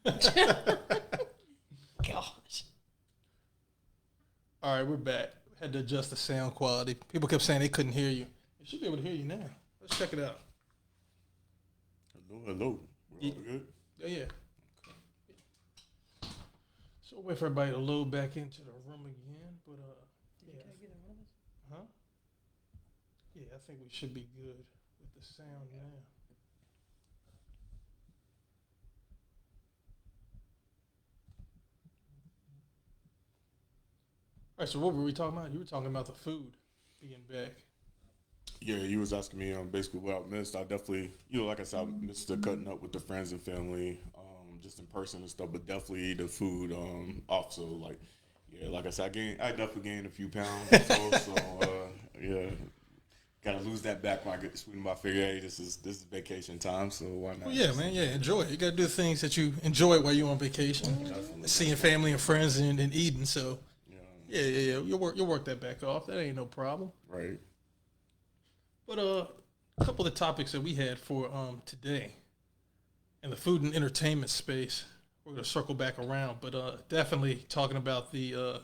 Damien. Gosh. All right, we're back. Had to adjust the sound quality. People kept saying they couldn't hear you. They should be able to hear you now. Let's check it out. Hello. We're all good? Yeah. So we'll wait for everybody to load back into the room again. But yeah. Huh? Yeah, I think we should be good with the sound now. All right, so what were we talking about? You were talking about the food being back. Yeah, you was asking me basically what I missed. I definitely, like I said, I missed the cutting up with the friends and family, just in person and stuff, but definitely the food also. Like, yeah, like I said, I definitely gained a few pounds or so, yeah. Gotta lose that back when I get to Sweden. But I figure, hey, this is vacation time, so why not? Oh yeah, man, yeah, enjoy it. You gotta do the things that you enjoy while you're on vacation. Definitely. Seeing family and friends and eating, so yeah. You'll work that back off. That ain't no problem. Right. But a couple of the topics that we had for today in the food and entertainment space, we're gonna circle back around, but definitely talking about the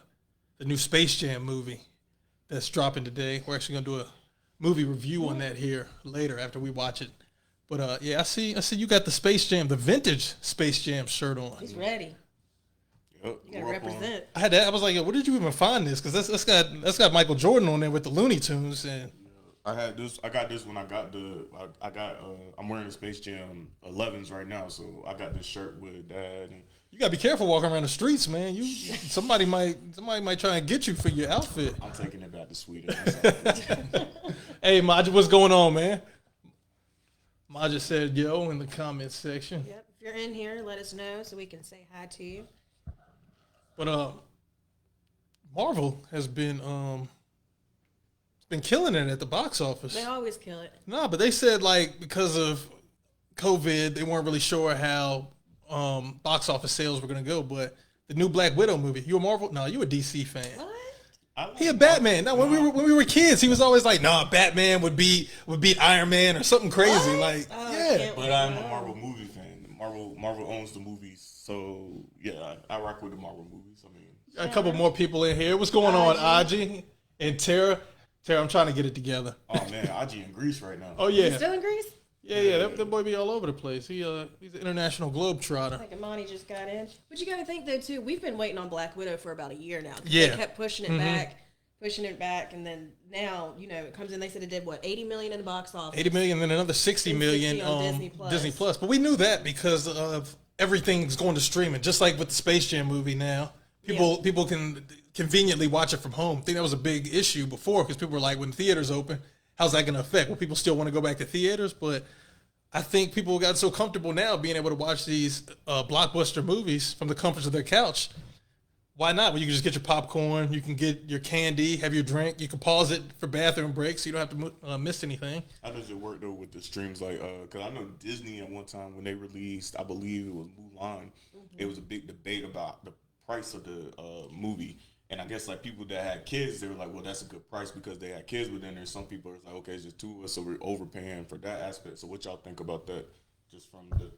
new Space Jam movie that's dropping today. We're actually gonna do a movie review on that here later after we watch it. But yeah, I see you got the Space Jam, the vintage Space Jam shirt on. He's ready. Yep. You gotta represent. I had that. I was like, where did you even find this? Because that's got Michael Jordan on there with the Looney Tunes and. I had this. I got this when I got I'm wearing the Space Jam 11s right now, so I got this shirt with Dad. And you gotta be careful walking around the streets, man. Somebody might try and get you for your outfit. I'm taking it back to Sweden. Hey, Maja, what's going on, man? Maja said yo in the comments section. Yep. If you're in here, let us know so we can say hi to you. But Marvel has been killing it at the box office. They always kill it. No, but they said like because of COVID, they weren't really sure how box office sales were going to go. But the new Black Widow movie, you a Marvel? No, you a DC fan. What? He a Batman. No, when we were kids, he was always like, "Nah, Batman would beat Iron Man or something crazy." What? Like, Yeah. But I'm a Marvel movie fan. Marvel owns the movies, so yeah, I rock with the Marvel movies. I mean, a couple more people in here. What's going on, Aji and Tara? Tara, I'm trying to get it together. Oh man, Aji in Greece right now. Oh yeah, He's still in Greece? yeah. That boy be all over the place. He's an international globetrotter. Like Imani just got in. But you got to think, though, too, we've been waiting on Black Widow for about a year now. Yeah. They kept pushing it back, and then now, it comes in, they said it did, what, $80 million in the box office? 80 million, then another 60 million on Disney Plus. But we knew that because of everything's going to streaming, just like with the Space Jam movie now. People can conveniently watch it from home. I think that was a big issue before because people were like, when theaters open, how's that going to affect? Well, people still want to go back to theaters, but I think people got so comfortable now being able to watch these blockbuster movies from the comforts of their couch. Why not? Well, you can just get your popcorn, you can get your candy, have your drink, you can pause it for bathroom breaks, so you don't have to miss anything. How does it work though with the streams? Like, because I know Disney at one time when they released, I believe it was Mulan, it was a big debate about the price of the movie. And I guess like people that had kids, they were like, well, that's a good price because they had kids. But then there's some people that's like, okay, it's just two of us, so we're overpaying for that aspect. So what y'all think about that? Just from the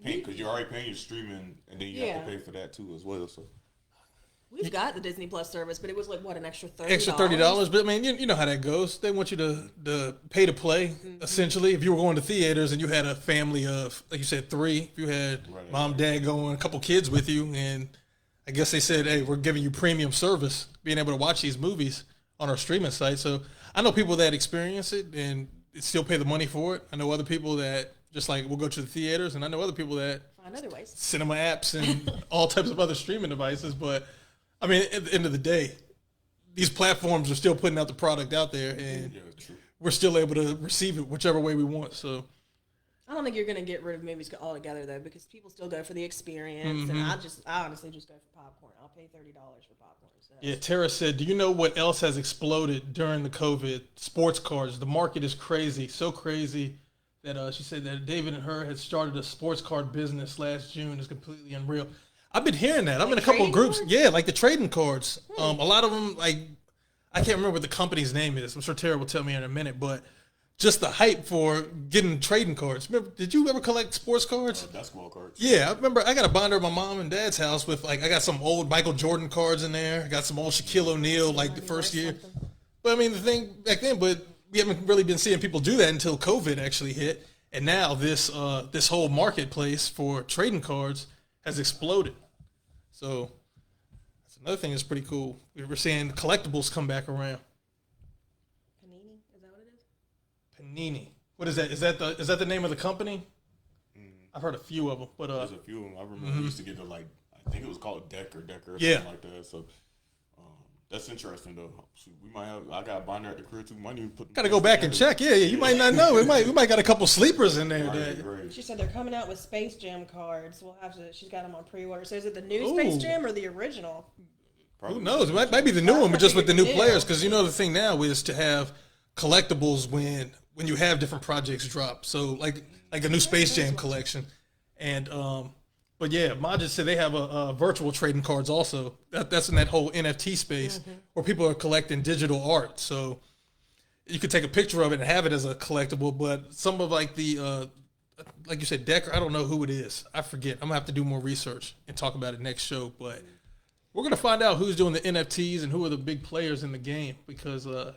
paying, because you're already paying your streaming, and then you have to pay for that too as well. So we've got the Disney Plus service, but it was like what, an extra $30? Extra $30, but I mean, you know how that goes. They want you to pay to play. Essentially, if you were going to theaters and you had a family of, like you said, 3, if you had mom, dad going, a couple kids with you, and I guess they said, hey, we're giving you premium service, being able to watch these movies on our streaming site. So I know people that experience it and still pay the money for it. I know other people that just like will go to the theaters, and I know other people that find other ways, cinema apps and all types of other streaming devices. But I mean, at the end of the day, these platforms are still putting out the product out there, and we're still able to receive it whichever way we want. So I don't think you're going to get rid of movies altogether, though, because people still go for the experience, and I honestly just go for popcorn. I'll pay $30 for popcorn. So. Yeah, Tara said, do you know what else has exploded during the COVID? Sports cards. The market is crazy, so crazy that she said that David and her had started a sports card business last June. It's completely unreal. I've been hearing that. I'm in a couple of groups. Cards? Yeah, like the trading cards. A lot of them, like, I can't remember what the company's name is. I'm sure Tara will tell me in a minute, but just the hype for getting trading cards. Remember, did you ever collect sports cards? Basketball cards. Yeah, I remember I got a binder at my mom and dad's house with like I got some old Michael Jordan cards in there. I got some old Shaquille O'Neal like the first year. But I mean the thing back then, but we haven't really been seeing people do that until COVID actually hit. And now this this whole marketplace for trading cards has exploded. So that's another thing that's pretty cool. We're seeing collectibles come back around. Panini, is that what it is? Panini. What is that? Is that the name of the company? I've heard a few of them, but there's a few of them. I remember we used to get the like I think it was called Decker or yeah, something like that. So that's interesting though. Shoot, we might have. I got a binder at the crib too. Might even put. Gotta go back and check. Yeah, you might not know. We might got a couple sleepers in there. Right. She said they're coming out with Space Jam cards. We'll have to. She's got them on pre-order. So is it the new Space Jam or the original? Probably. Who knows? It might be the new one, but just with the new players. Because you know the thing now is to have collectibles when you have different projects drop. So like a new Space Jam collection, and but yeah, Majid said they have a virtual trading cards also. That's in that whole NFT space where people are collecting digital art. So you could take a picture of it and have it as a collectible. But some of like the like you said, Decker, I don't know who it is. I forget. I'm gonna have to do more research and talk about it next show. But we're gonna find out who's doing the NFTs and who are the big players in the game because yeah,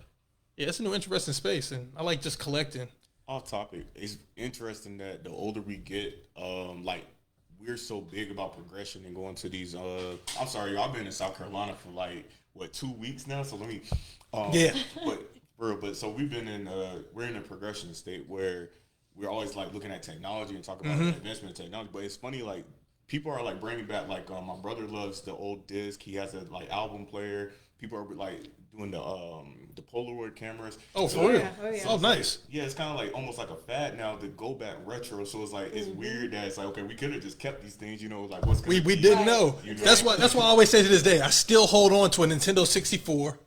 it's a new interesting space, and I like just collecting. Off topic, it's interesting that the older we get, like we're so big about progression and going to these. I'm sorry, y'all been in South Carolina for like what 2 weeks now. So let me, yeah. But so we've been in we're in a progression state where we're always like looking at technology and talking about the advancement of technology. But it's funny, like people are like bringing back like my brother loves the old disc. He has a like album player. People are like doing the Polaroid cameras. Oh, for real? Yeah. Oh, nice. Yeah, it's kind of like almost like a fad now to go back retro. So it's like it's weird that it's like okay, we could have just kept these things. You know, like what's we didn't know. You know. That's why I always say to this day, I still hold on to a Nintendo 64.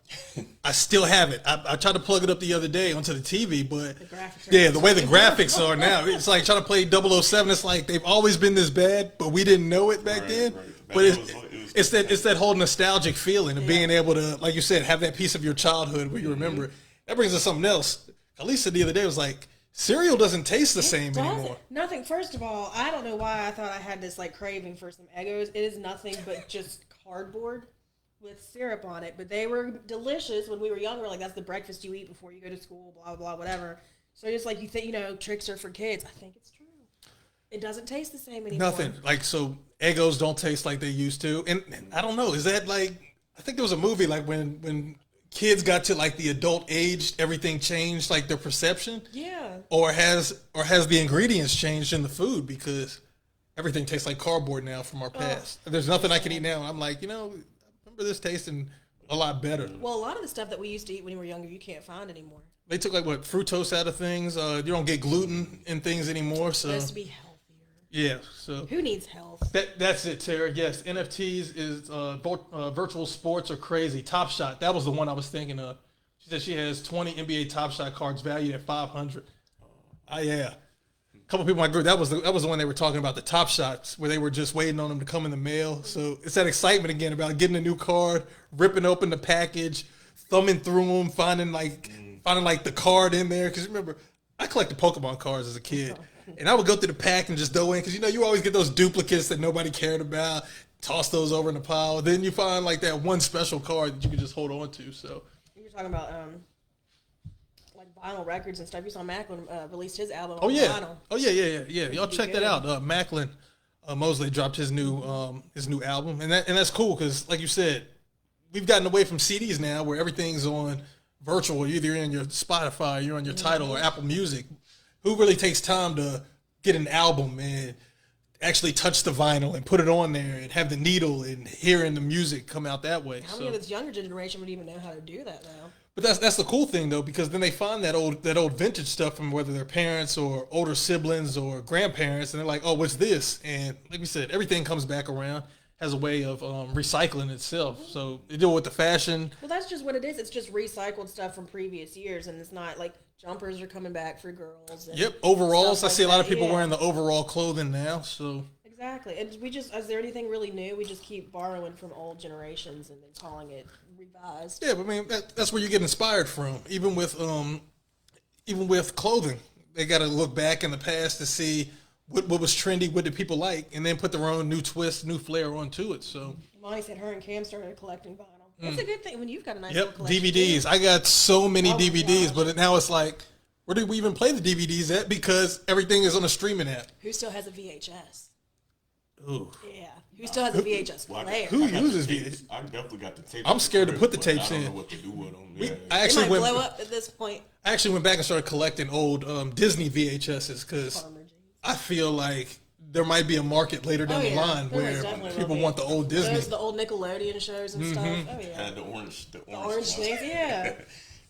I still have it. I tried to plug it up the other day onto the TV, but the way the graphics are now, it's like trying to play 007. It's like they've always been this bad, but we didn't know it back then. Right. But it's that whole nostalgic feeling of being able to, like you said, have that piece of your childhood where you remember it. That brings us something else. Lisa the other day was like, cereal doesn't taste the same anymore. Nothing. First of all, I don't know why I thought I had this like craving for some Eggos. It is nothing but just cardboard with syrup on it. But they were delicious when we were younger. Like that's the breakfast you eat before you go to school. Blah blah whatever. So just like you think, tricks are for kids. I think it's true. It doesn't taste the same anymore. Nothing. Like so, Eggos don't taste like they used to. And I don't know. Is that like? I think there was a movie like when kids got to like the adult age, everything changed, like their perception. Yeah. Or has the ingredients changed in the food because everything tastes like cardboard now from our past. There's nothing I can eat now. I'm like, I remember this tasting a lot better. Well, a lot of the stuff that we used to eat when we were younger, you can't find anymore. They took like what fructose out of things. You don't get gluten in things anymore. So it has to be healthier. Yeah. So who needs health? That's it, Tara. Yes, NFTs is virtual sports are crazy. Top Shot. That was the one I was thinking of. She said she has 20 NBA Top Shot cards valued at $500. Yeah. A couple people in my group. That was the one they were talking about, the Top Shots, where they were just waiting on them to come in the mail. So it's that excitement again about getting a new card, ripping open the package, thumbing through them, finding the card in there. Because remember, I collected Pokemon cards as a kid. And I would go through the pack and just go in because, you always get those duplicates that nobody cared about, toss those over in the pile. Then you find like that one special card that you can just hold on to. So you're talking about like vinyl records and stuff. You saw Macklin released his album on vinyl. Oh, yeah. Y'all check that out. Macklin Mosley dropped his new album. And that's cool because, like you said, we've gotten away from CDs now where everything's on virtual. You're either in your Spotify, you're on your Tidal or Apple Music. Who really takes time to get an album and actually touch the vinyl and put it on there and have the needle and hearing the music come out that way? How many of this younger generation would even know how to do that now? But that's the cool thing though, because then they find that old vintage stuff from whether they're parents or older siblings or grandparents, and they're like, "Oh, what's this?" And like we said, everything comes back around, has a way of recycling itself. So they do it with the fashion. Well, that's just what it is. It's just recycled stuff from previous years, and it's not like jumpers are coming back for girls. And overalls. I see a lot of people yeah. wearing the overall clothing now. So exactly, and is there anything really new? We just keep borrowing from old generations and then calling it revised. Yeah, but I mean that's where you get inspired from. Even with even with clothing, they got to look back in the past to see what was trendy, what did people like, and then put their own new twist, new flair onto it. So Monty said her and Cam started collecting vinyl. That's a good thing when you've got a nice yep, little collection. DVDs. too. I got so many Oh my DVDs, gosh. but now it's like, where do we even play the DVDs at? Because everything is on a streaming app. Who still has a VHS? Ooh. Yeah. Who still has a VHS Well, player? Who I got uses the VHS? tapes. I definitely got the tapes. I'm scared to put the but tapes I don't in. know what to do with them. We, Yeah. I They actually might went. blow up at this point. I actually went back and started collecting old Disney VHSs because Farmer James. I feel like there might be a market later down Oh, the yeah. line There where is definitely will people be. want the old Disney. There's the old Nickelodeon shows and stuff. Oh yeah. Had the orange Orange ones. things, yeah.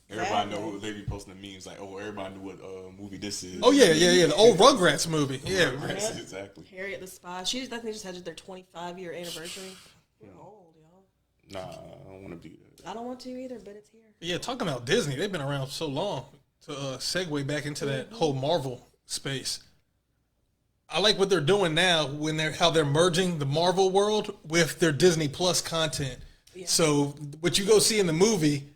Everybody Exactly. know they be posting the memes like, oh, everybody knew what movie this is. Oh yeah, the old Rugrats movie. Yeah, Yes, exactly. Harriet the Spy. I think they just had their 25-year anniversary. We're old, y'all. Nah, I don't want to do that. I don't want to either, but it's here. yeah. Talking about Disney, they've been around so long. To segue back into that whole Marvel space, I like what they're doing now when how they're merging the Marvel world with their Disney Plus content. Yeah. So what you go see in the movie,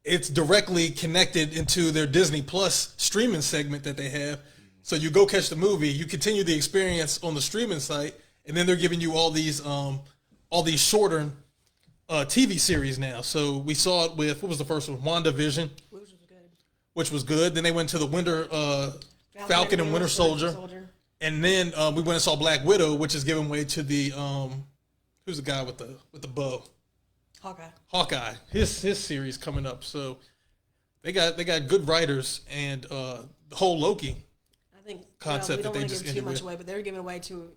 it's directly connected into their Disney Plus streaming segment that they have. So you go catch the movie, you continue the experience on the streaming site, and then they're giving you all these shorter TV series now. So we saw it with, what was the first one? WandaVision, Which was good. which was good. Then they went to the Falcon and Winter Soldier. And then we went and saw Black Widow, which is giving way to the who's the guy with the bow? Hawkeye. His series coming up. So they got good writers, and the whole Loki. I think Concept we that don't they want to just give too ended much with. away, but they're giving away to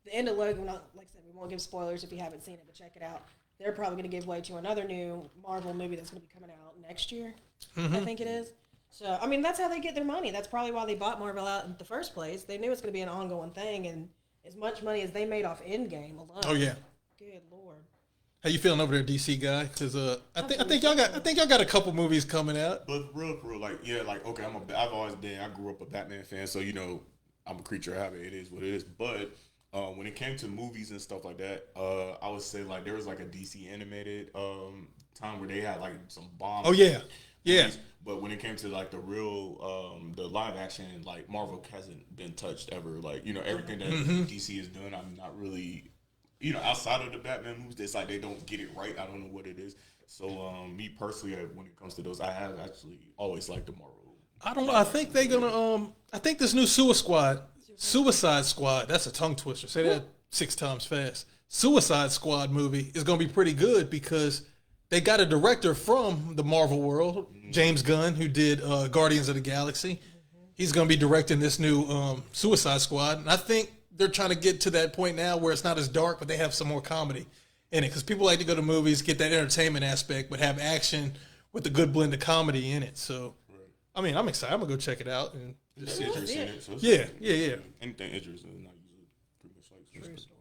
the end of Loki. Not like I said, we won't give spoilers if you haven't seen it, but check it out. They're probably going to give way to another new Marvel movie that's going to be coming out next year. I think it is. So I mean, that's how they get their money. That's probably why they bought Marvel out in the first place. They knew it's going to be an ongoing thing, and as much money as they made off Endgame alone. Oh yeah. Good Lord. How you feeling over there, DC guy? Because I think y'all got a couple movies coming out. But for real, like, yeah, like, okay, I've always been, I grew up a Batman fan, so, you know, I'm a creature of habit. It is what it is. But when it came to movies and stuff like that, I would say, like, there was, like, a DC animated time where they had, like, some bomb. Oh yeah, yeah. movies. But when it came to, like, the real, the live action, like, Marvel hasn't been touched ever. Like, you know, everything that DC has done, I'm not really, you know, outside of the Batman movies, it's like they don't get it right. I don't know what it is. So, me personally, when it comes to those, I have actually always liked the Marvel. I don't know. I think they're gonna. I think this new Suicide Squad. That's a tongue twister. Say that 6 times fast. Suicide Squad movie is gonna be pretty good because they got a director from the Marvel world, James Gunn, who did Guardians of the Galaxy. He's gonna be directing this new Suicide Squad, and I think they're trying to get to that point now where it's not as dark, but they have some more comedy in it because people like to go to movies, get that entertainment aspect, but have action with a good blend of comedy in it. So. I mean, I'm excited. I'm gonna go check it out and just see it. You've seen it, so it's Yeah. anything interesting is not usually pretty much like True story.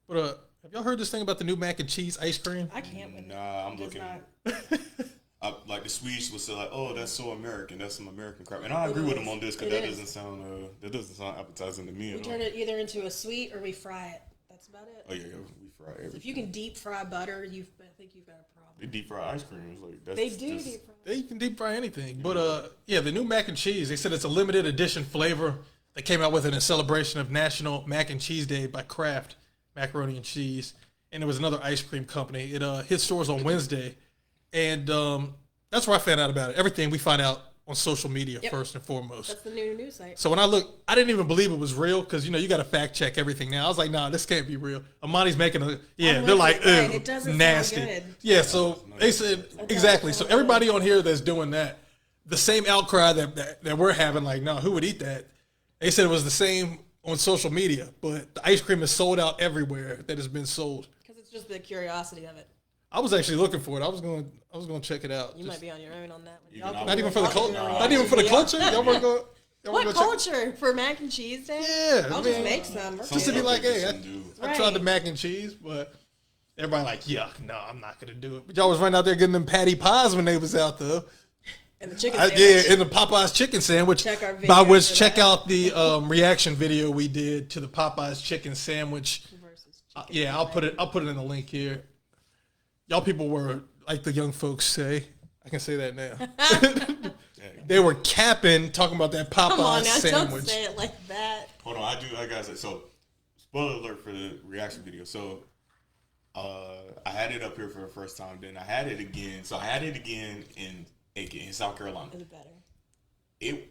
But have y'all heard this thing about the new mac and cheese ice cream? I can't with it. Nah, I'm It does looking. not. Like the Swedish would say, like, "Oh, that's so American. That's some American crap." And I agree with them on this because It that is. doesn't sound appetizing to me We at turn all. it either into a sweet or we fry it. That's about it. Oh yeah, we fry everything. If you can deep fry butter, I think you've got a problem. They deep fry ice cream. It's like that's They do just, deep fry. They can deep fry anything. But yeah, the new mac and cheese. They said it's a limited edition flavor. They came out with it in celebration of National Mac and Cheese Day by Kraft Macaroni and Cheese, and there was another ice cream company. It hit stores on Wednesday, and that's where I found out about it. Everything we find out on social media first and foremost. That's the new news site. So when I looked, I didn't even believe it was real because, you know, you got to fact check everything now. I was like, nah, this can't be real. Amani's making a, they're like, right. ew, It doesn't sound nasty. good. Yeah, so they said, exactly. So everybody on here that's doing that, the same outcry that we're having, like, no, who would eat that? They said it was the same on social media, but the ice cream is sold out everywhere that has been sold. Because it's just the curiosity of it. I was actually looking for it. I was going to check it out. You might be on your own on that one. Even Y'all not Not even for the culture. Y'all Not even for the culture. Y'all want to go? Y'all What wanna go check- culture for mac and cheese day? Yeah, I'll I just mean, make some. just to be like, hey, I tried the Right. mac and cheese, but everybody like, yuck, no, I'm not gonna do it. But y'all was running out there getting them patty pies when they was out though. And the chicken Yeah, sandwich. in the Popeyes chicken sandwich. Check our By video which, for check that. out the reaction video we did to the Popeyes chicken sandwich. Versus chicken Yeah, I'll put it in the link here. Y'all people were like the young folks say. I can say that now. they were capping talking about that Popeye Come on now, sandwich. don't say it like that. Hold on, I gotta say. So, spoiler alert for the reaction video. So, I had it up here for the first time. Then I had it again. So I had it again in Aiken, in South Carolina. Is it better?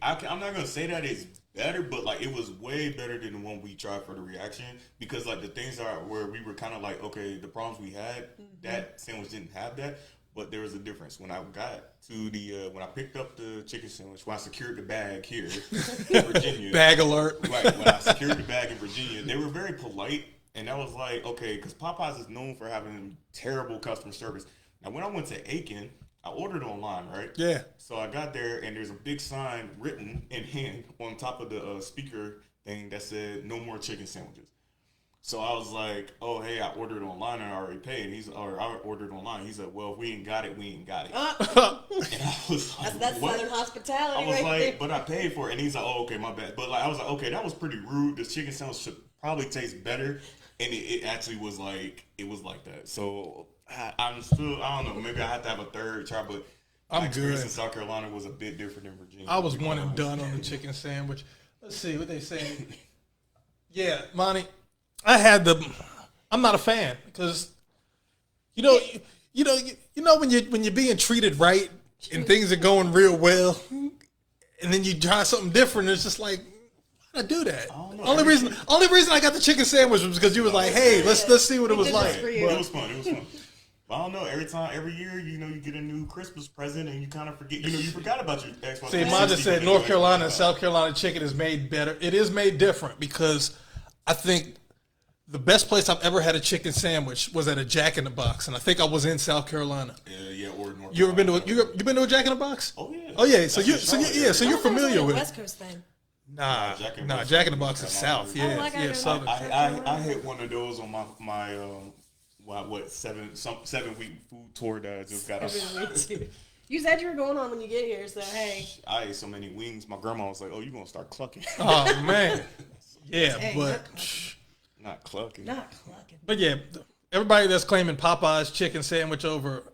I'm not gonna say that it's better, but like it was way better than the one we tried for the reaction, because like the things are where we were kind of like, okay, the problems we had, that sandwich didn't have that, but there was a difference. When I got to the when I picked up the chicken sandwich, when I secured the bag here in Virginia, Bag alert. right? When I secured the bag in Virginia, they were very polite, and I was like, okay, because Popeyes is known for having terrible customer service. Now when I went to Aiken, I ordered online, right? Yeah. So I got there, and there's a big sign written in hand on top of the speaker thing that said "No more chicken sandwiches." So I was like, "Oh, hey, I ordered online and I already paid." I ordered online. He said, "Well, if we ain't got it, we ain't got it." And I was like, That's "What?" Southern hospitality. I was right like, there. "But I paid for it." And he's like, "Oh, okay, my bad." But like, I was like, "Okay, that was pretty rude. The chicken sandwich should probably taste better." And it actually was like, it was like that. So I'm still, I don't know, maybe I have to have a third try, but I'm my experience good. in South Carolina was a bit different than Virginia. I was one and done on the chicken sandwich. Let's see what they say. Yeah, Monty, I'm not a fan because you know when you're being treated right and things are going real well, and then you try something different, it's just like, why'd I do that? Only reason I got the chicken sandwich was because you was like, hey, let's see what it was like. But it was fun. It was fun. But I don't know. Every year, you get a new Christmas present, and you kind of forget. You forgot about your Xbox. See, Mom just said North Carolina and South Carolina chicken is made better. It is made different because I think the best place I've ever had a chicken sandwich was at a Jack in the Box, and I think I was in South Carolina. Yeah, or North. You ever been to you been to a Jack in the Box? Oh yeah. Oh yeah. So That's you're familiar with West it. Coast thing. Nah, Jack Jack in in the Box is South. Yeah, like yeah, I Southern. I hit one of those on my 7-week food tour that I just got off. You said you were going on when you get here, so hey. I ate so many wings. My grandma was like, "Oh, you gonna start clucking?" Oh man. Yeah, Hey, but Not clucking. Not clucking. but yeah, everybody that's claiming Popeye's chicken sandwich over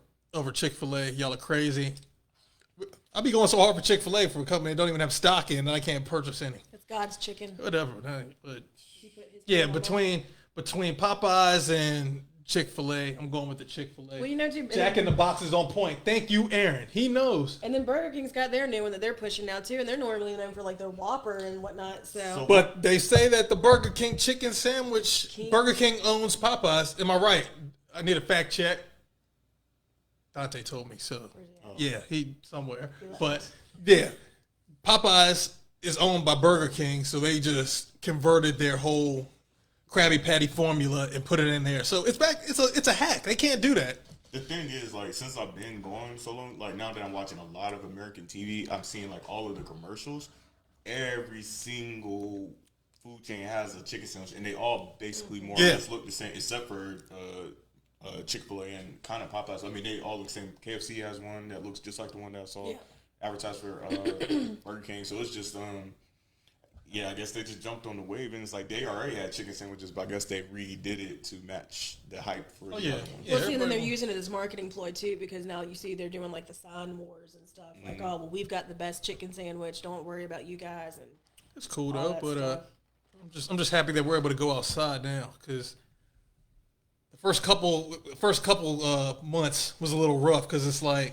Chick-fil-A, y'all are crazy. I be going so hard for Chick-fil-A for a company that don't even have stock in, and I can't purchase any. It's God's chicken. Whatever. But He put his yeah, name on between Popeyes and Chick-fil-A, I'm going with the Chick-fil-A. Well, you know, too. Jack in the Box is on point. Thank you, Aaron. He knows. And then Burger King's got their new one that they're pushing now too, and they're normally known for like their Whopper and whatnot. So But they say that the Burger King chicken sandwich, Burger King owns Popeyes. Am I right? I need a fact check. Dante told me so. Yeah, he somewhere. But yeah, Popeyes is owned by Burger King, so they just converted their whole Krabby Patty formula and put it in there. So it's back. It's a hack. They can't do that. The thing is, like, since I've been going so long, like now that I'm watching a lot of American TV, I'm seeing like all of the commercials. Every single food chain has a chicken sandwich, and they all basically more or less look the same, except for Chick-fil-A and kind of Popeyes. I mean, they all look the same. KFC has one that looks just like the one that I saw advertised for Burger King. So it's just yeah, I guess they just jumped on the wave, and it's like they already had chicken sandwiches, but I guess they redid it to match the hype for the other ones. Well, see, and then they're using it as marketing ploy too, because now you see they're doing like the sign wars and stuff. Like, oh, well, we've got the best chicken sandwich. Don't worry about you guys. And It's cool all though, that but stuff. I'm just happy that we're able to go outside now because the first couple months was a little rough because it's like,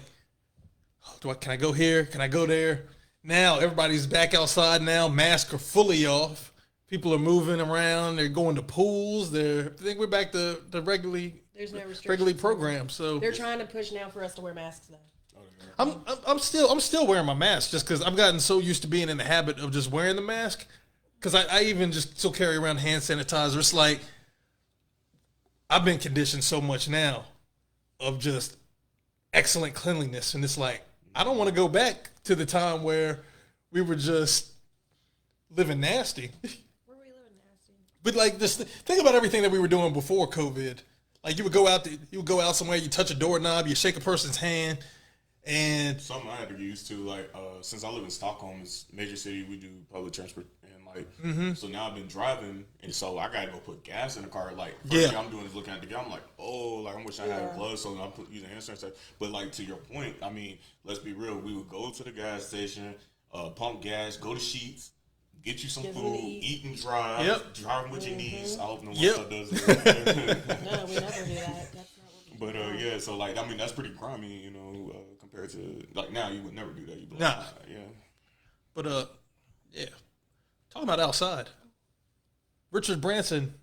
can I go here? Can I go there? Now everybody's back outside now. Masks are fully off. People are moving around. They're going to pools. I think we're back to the There's no restrictions. regularly programmed. So They're trying to push now for us to wear masks though. I'm still wearing my mask just because I've gotten so used to being in the habit of just wearing the mask. Because I even just still carry around hand sanitizer. It's like I've been conditioned so much now of just excellent cleanliness, and it's like I don't want to go back to the time where we were just living nasty. Where were we living nasty? But like, just think about everything that we were doing before COVID. Like you would go out somewhere, you touch a doorknob, you shake a person's hand, and Something I had to get used to, like since I live in Stockholm, it's a major city. We do public transport, and Like, so now I've been driving, and so I gotta go put gas in the car. Like, first Yeah. thing I'm doing is looking at the gas. I'm like, oh, like I wish I had gloves, so I'm using hand sanitizer. But like to your point, I mean, let's be real. We would go to the gas station, pump gas, go to Sheetz, get you some food, eat and drive. Yep. Driving with your knees. I hope no one Yep. does that. No, we never do that. That's not what we But yeah, so like I mean that's pretty grimy, you know, compared to like now you would never do that. You'd be like, Nah. yeah. But yeah. Talking about outside. Richard Branson.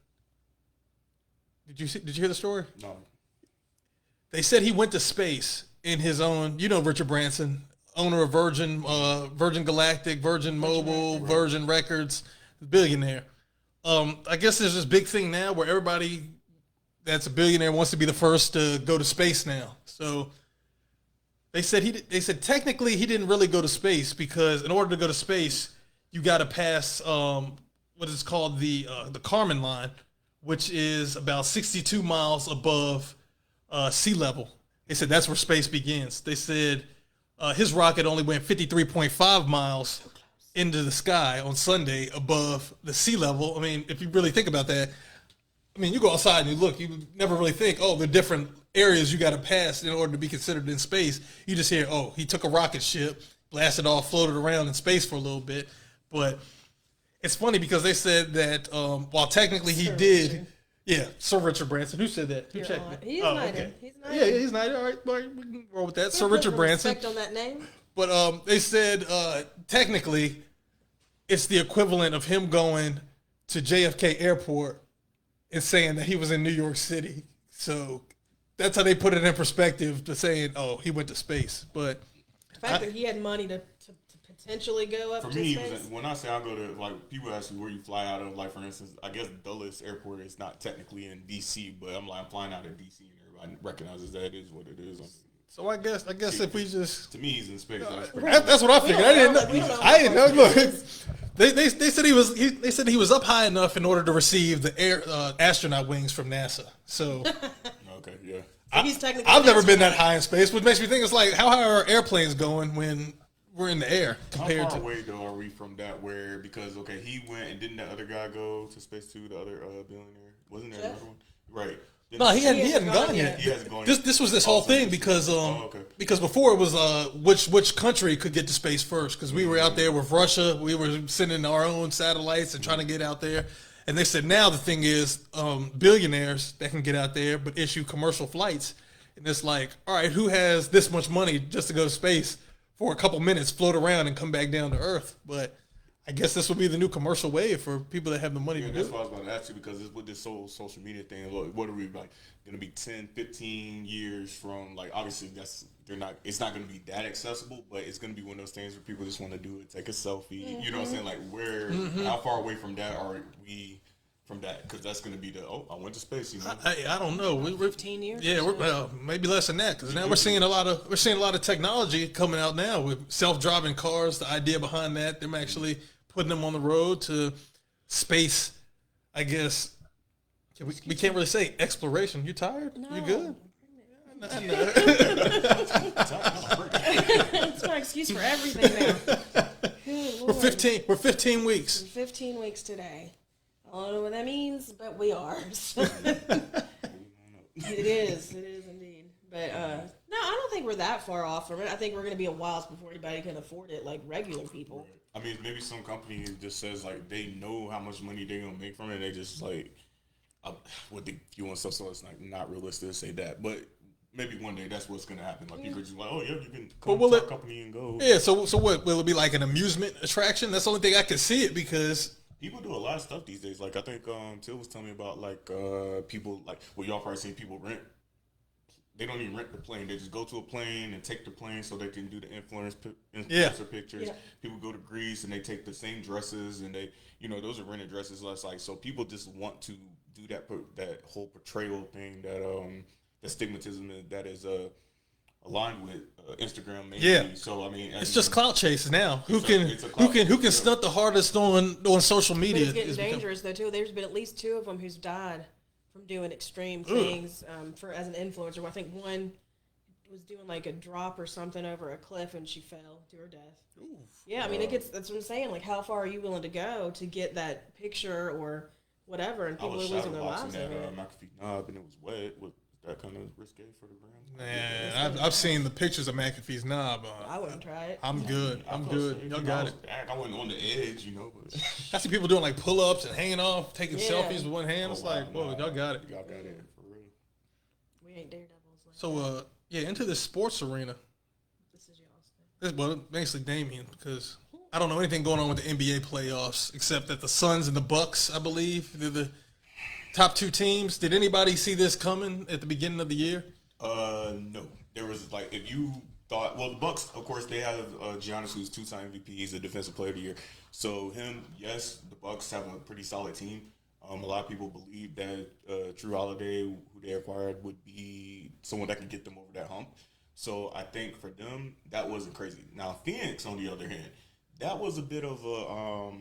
Did you hear the story? No. They said he went to space in his own. You know Richard Branson, owner of Virgin Galactic, Virgin Mobile, Virgin Records, billionaire. I guess there's this big thing now where everybody that's a billionaire wants to be the first to go to space now. So they said technically he didn't really go to space because in order to go to space, you got to pass what is called the Kármán line, which is about 62 miles above sea level. They said that's where space begins. They said his rocket only went 53.5 miles into the sky on Sunday above the sea level. I mean, if you really think about that, I mean, you go outside and you look, you never really think, oh, the different areas you got to pass in order to be considered in space. You just hear, oh, he took a rocket ship, blasted off, floated around in space for a little bit. But it's funny because they said that while technically he did, yeah, Sir Richard Branson. Who said that? Who checked me? He's knighted. Okay. He's knighted. Yeah, he's knighted. All right, we can roll with that. Sir Richard Branson. Respect on that name. But they said technically it's the equivalent of him going to JFK Airport and saying that he was in New York City. So that's how they put it in perspective to saying, oh, he went to space. But the fact that he had money to potentially go up For to me, space. when I say I go to, like, people ask me where you fly out of, like, for instance, I guess Dulles Airport is not technically in D.C., but I'm flying out of D.C. and everybody recognizes that it is what it is. so I guess if we just To me, he's in space. that's what I figured. I didn't know. Look, they said they said he was up high enough in order to receive the astronaut wings from NASA. So Okay, yeah. So he's technically I've never an been that astronaut. high in space, which makes me think it's like how high are airplanes going when we're in the air How compared far to. away, though, are we from that where, because, okay, he went, and didn't the other guy go to space too, the other billionaire? Wasn't there Jeff? another one? Right. No, he hadn't gone yet. He hasn't gone This was this whole thing because okay. because before it was which country could get to space first, because we were out there with Russia, we were sending our own satellites and trying to get out there, and they said now the thing is billionaires that can get out there but issue commercial flights, and it's like, all right, who has this much money just to go to space for a couple minutes, float around and come back down to Earth? But I guess this will be the new commercial wave for people that have the money to do That's it. what I was about to ask you, because it's with this whole social media thing. Look, what are we like? Going to be 10, 15 years from, like, obviously it's not going to be that accessible, but it's going to be one of those things where people just want to do it, take a selfie. You know what I'm saying? Like, how far away from that are we from that? Because that's going to be I went to space. You know, I don't know. We're 15 years? Yeah, well, maybe less than that, because now we're seeing a lot of technology coming out now with self-driving cars. The idea behind that, them actually putting them on the road to space. I guess we can't really say exploration. You tired? No. You good? That's my excuse for everything now. Good We're Lord. 15. We're 15 weeks. 15 weeks today. I don't know what that means, but we are. It is indeed. But no, I don't think we're that far off from it. I think we're going to be a while before anybody can afford it, like regular people. I mean, maybe some company just says, like, they know how much money they're going to make from it. They just, like, what the fuel and stuff, so it's, like, not realistic to say that. But maybe one day that's what's going to happen. Like, people are just like, oh, yeah, you can come to our company and go. Yeah, so what? Will it be like an amusement attraction? That's the only thing I can see it, because People do a lot of stuff these days. Like, I think Till was telling me about, like, people, like, well, y'all probably seen people rent. They don't even rent the plane. They just go to a plane and take the plane so they can do the influencer pictures. Yeah. People go to Greece and they take the same dresses, and they, those are rented dresses. Less like, so people just want to do that whole portrayal thing, that the stigmatism that is aligned with Instagram. Maybe. Yeah. So I mean, it's just clout chasing now. Who can stunt the hardest on social media? But it's getting dangerous though too. There's been at least 2 of them who's died from doing extreme things as an influencer. I think one was doing like a drop or something over a cliff and she fell to her death. Oof. Yeah, I mean, that's what I'm saying. Like, how far are you willing to go to get that picture or whatever? And I people are was losing their lives shadowboxing over that it. McAfee knob, and it was wet. Was that kind of risque for the gram? Man, I've seen the pictures of McAfee's knob. I wouldn't try it. I'm good. I'm good. Y'all got it. I wasn't on the edge, you know. But I see people doing like pull-ups and hanging off, taking Yeah. selfies with one hand. It's Oh, wow, like, whoa, nah. y'all got it. Y'all got it for real. We ain't daredevils. Like So, that. yeah, into this sports arena. This is y'all's thing. Well, basically Damien, because I don't know anything going on with the NBA playoffs except that the Suns and the Bucks, I believe, they're the top two teams. Did anybody see this coming at the beginning of the year? No. There was like if you thought the Bucks, of course, they have Giannis, who's 2-time MVP. He's a Defensive Player of the Year. So him, yes, the Bucks have a pretty solid team. A lot of people believe that Drew Holiday, who they acquired, would be someone that can get them over that hump. So I think for them, that wasn't crazy. Now Phoenix, on the other hand, that was a bit of a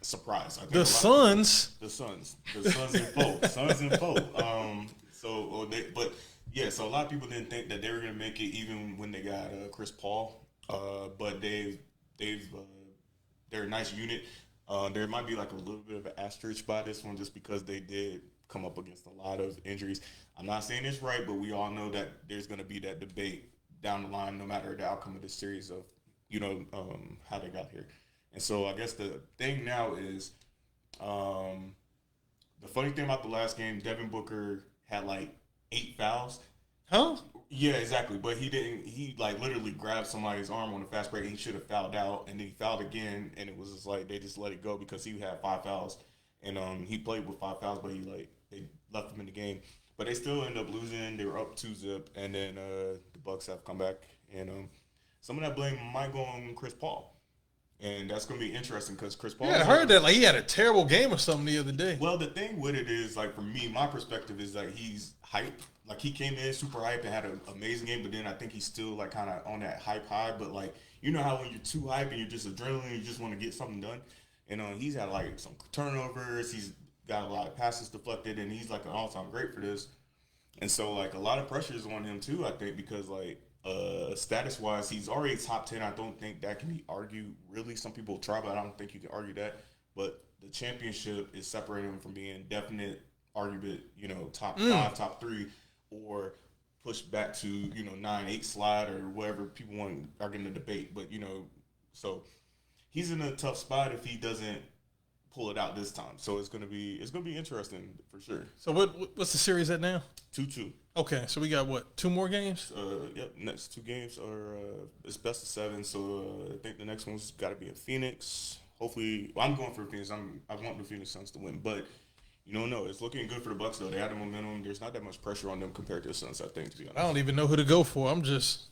surprise. I think The Suns. the Suns and foe, Suns and foe. So a lot of people didn't think that they were gonna make it, even when they got Chris Paul. But they're a nice unit. There might be like a little bit of an asterisk by this one, just because they did come up against a lot of injuries. I'm not saying it's right, but we all know that there's gonna be that debate down the line, no matter the outcome of this series of how they got here. And so I guess the thing now is, the funny thing about the last game, Devin Booker had like 8 fouls. Huh? Yeah, exactly. But he didn't. He like literally grabbed somebody's arm on the fast break. And he should have fouled out, and then he fouled again, and it was just like they just let it go because he had 5 fouls, and he played with 5 fouls, but they left him in the game. But they still ended up losing. They were up 2-0, and then the Bucks have come back, and some of that blame might go on Chris Paul. And that's going to be interesting because Chris Paul. Yeah, I heard that like he had a terrible game or something the other day. Well, the thing with it is, like, for me, my perspective is like he's hyped. Like, he came in super hyped and had an amazing game, but then I think he's still like kind of on that hype high. But like, you know how when you're too hyped and you're just adrenaline, you just want to get something done. And he's had like some turnovers. He's got a lot of passes deflected, and he's like an all-time great for this. And so like a lot of pressure is on him too, I think, because like. Status-wise, he's already top 10. I don't think that can be argued, really. Some people try, but I don't think you can argue that. But the championship is separating him from being definite argument, top 5, top 3, or push back to, 9-8 slide or whatever people are going to debate. But, so he's in a tough spot if he doesn't pull it out this time. So it's gonna be interesting for sure. So what's the series at now? 2-2. Okay, so we got what, 2 more games? Yep. Next 2 games are it's best of 7. So I think the next one's got to be in Phoenix. Hopefully, I'm going for Phoenix. I want the Phoenix Suns to win, but you don't know. It's looking good for the Bucks though. They had the momentum. There's not that much pressure on them compared to the Suns, I think, to be honest. I don't even know who to go for. I'll just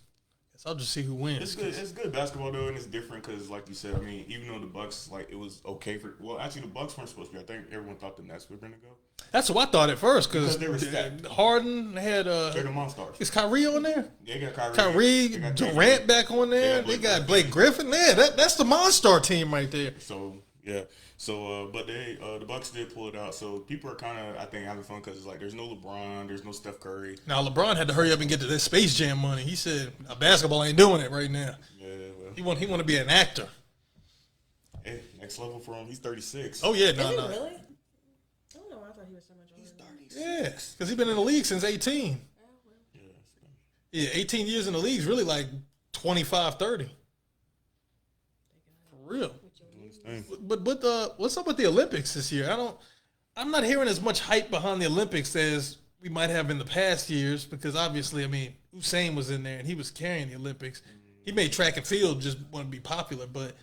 see who wins. It's good. It's good basketball though, and it's different because, like you said, I mean, even though the Bucks, like, it was okay for. Well, actually, the Bucks weren't supposed to be. I think everyone thought the Nets were gonna go. That's what I thought at first Because they were stacked. Harden had They're the Monstars. Is Kyrie on there? They got Kyrie. Kyrie, They got Durant back on there. They got Blake Griffin. Yeah, that's the Monstar team right there. So yeah. So, but the Bucks did pull it out. So people are kind of, I think, having fun because it's like there's no LeBron, there's no Steph Curry. Now LeBron had to hurry up and get to this Space Jam money. He said basketball ain't doing it right now. Yeah, well, He want to be an actor. hey, next level for him. He's 36. Oh yeah, Is no. he really? I don't know. I thought he was so much older. He's 36. Yeah, because he's been in the league since 18. Oh, well. Yeah. Yeah, 18 years in the league is really like 25, 30. For real. Doing his thing. But what's up with the Olympics this year? I'm not hearing as much hype behind the Olympics as we might have in the past years because obviously, I mean, Usain was in there and he was carrying the Olympics. He made track and field just want to be popular, but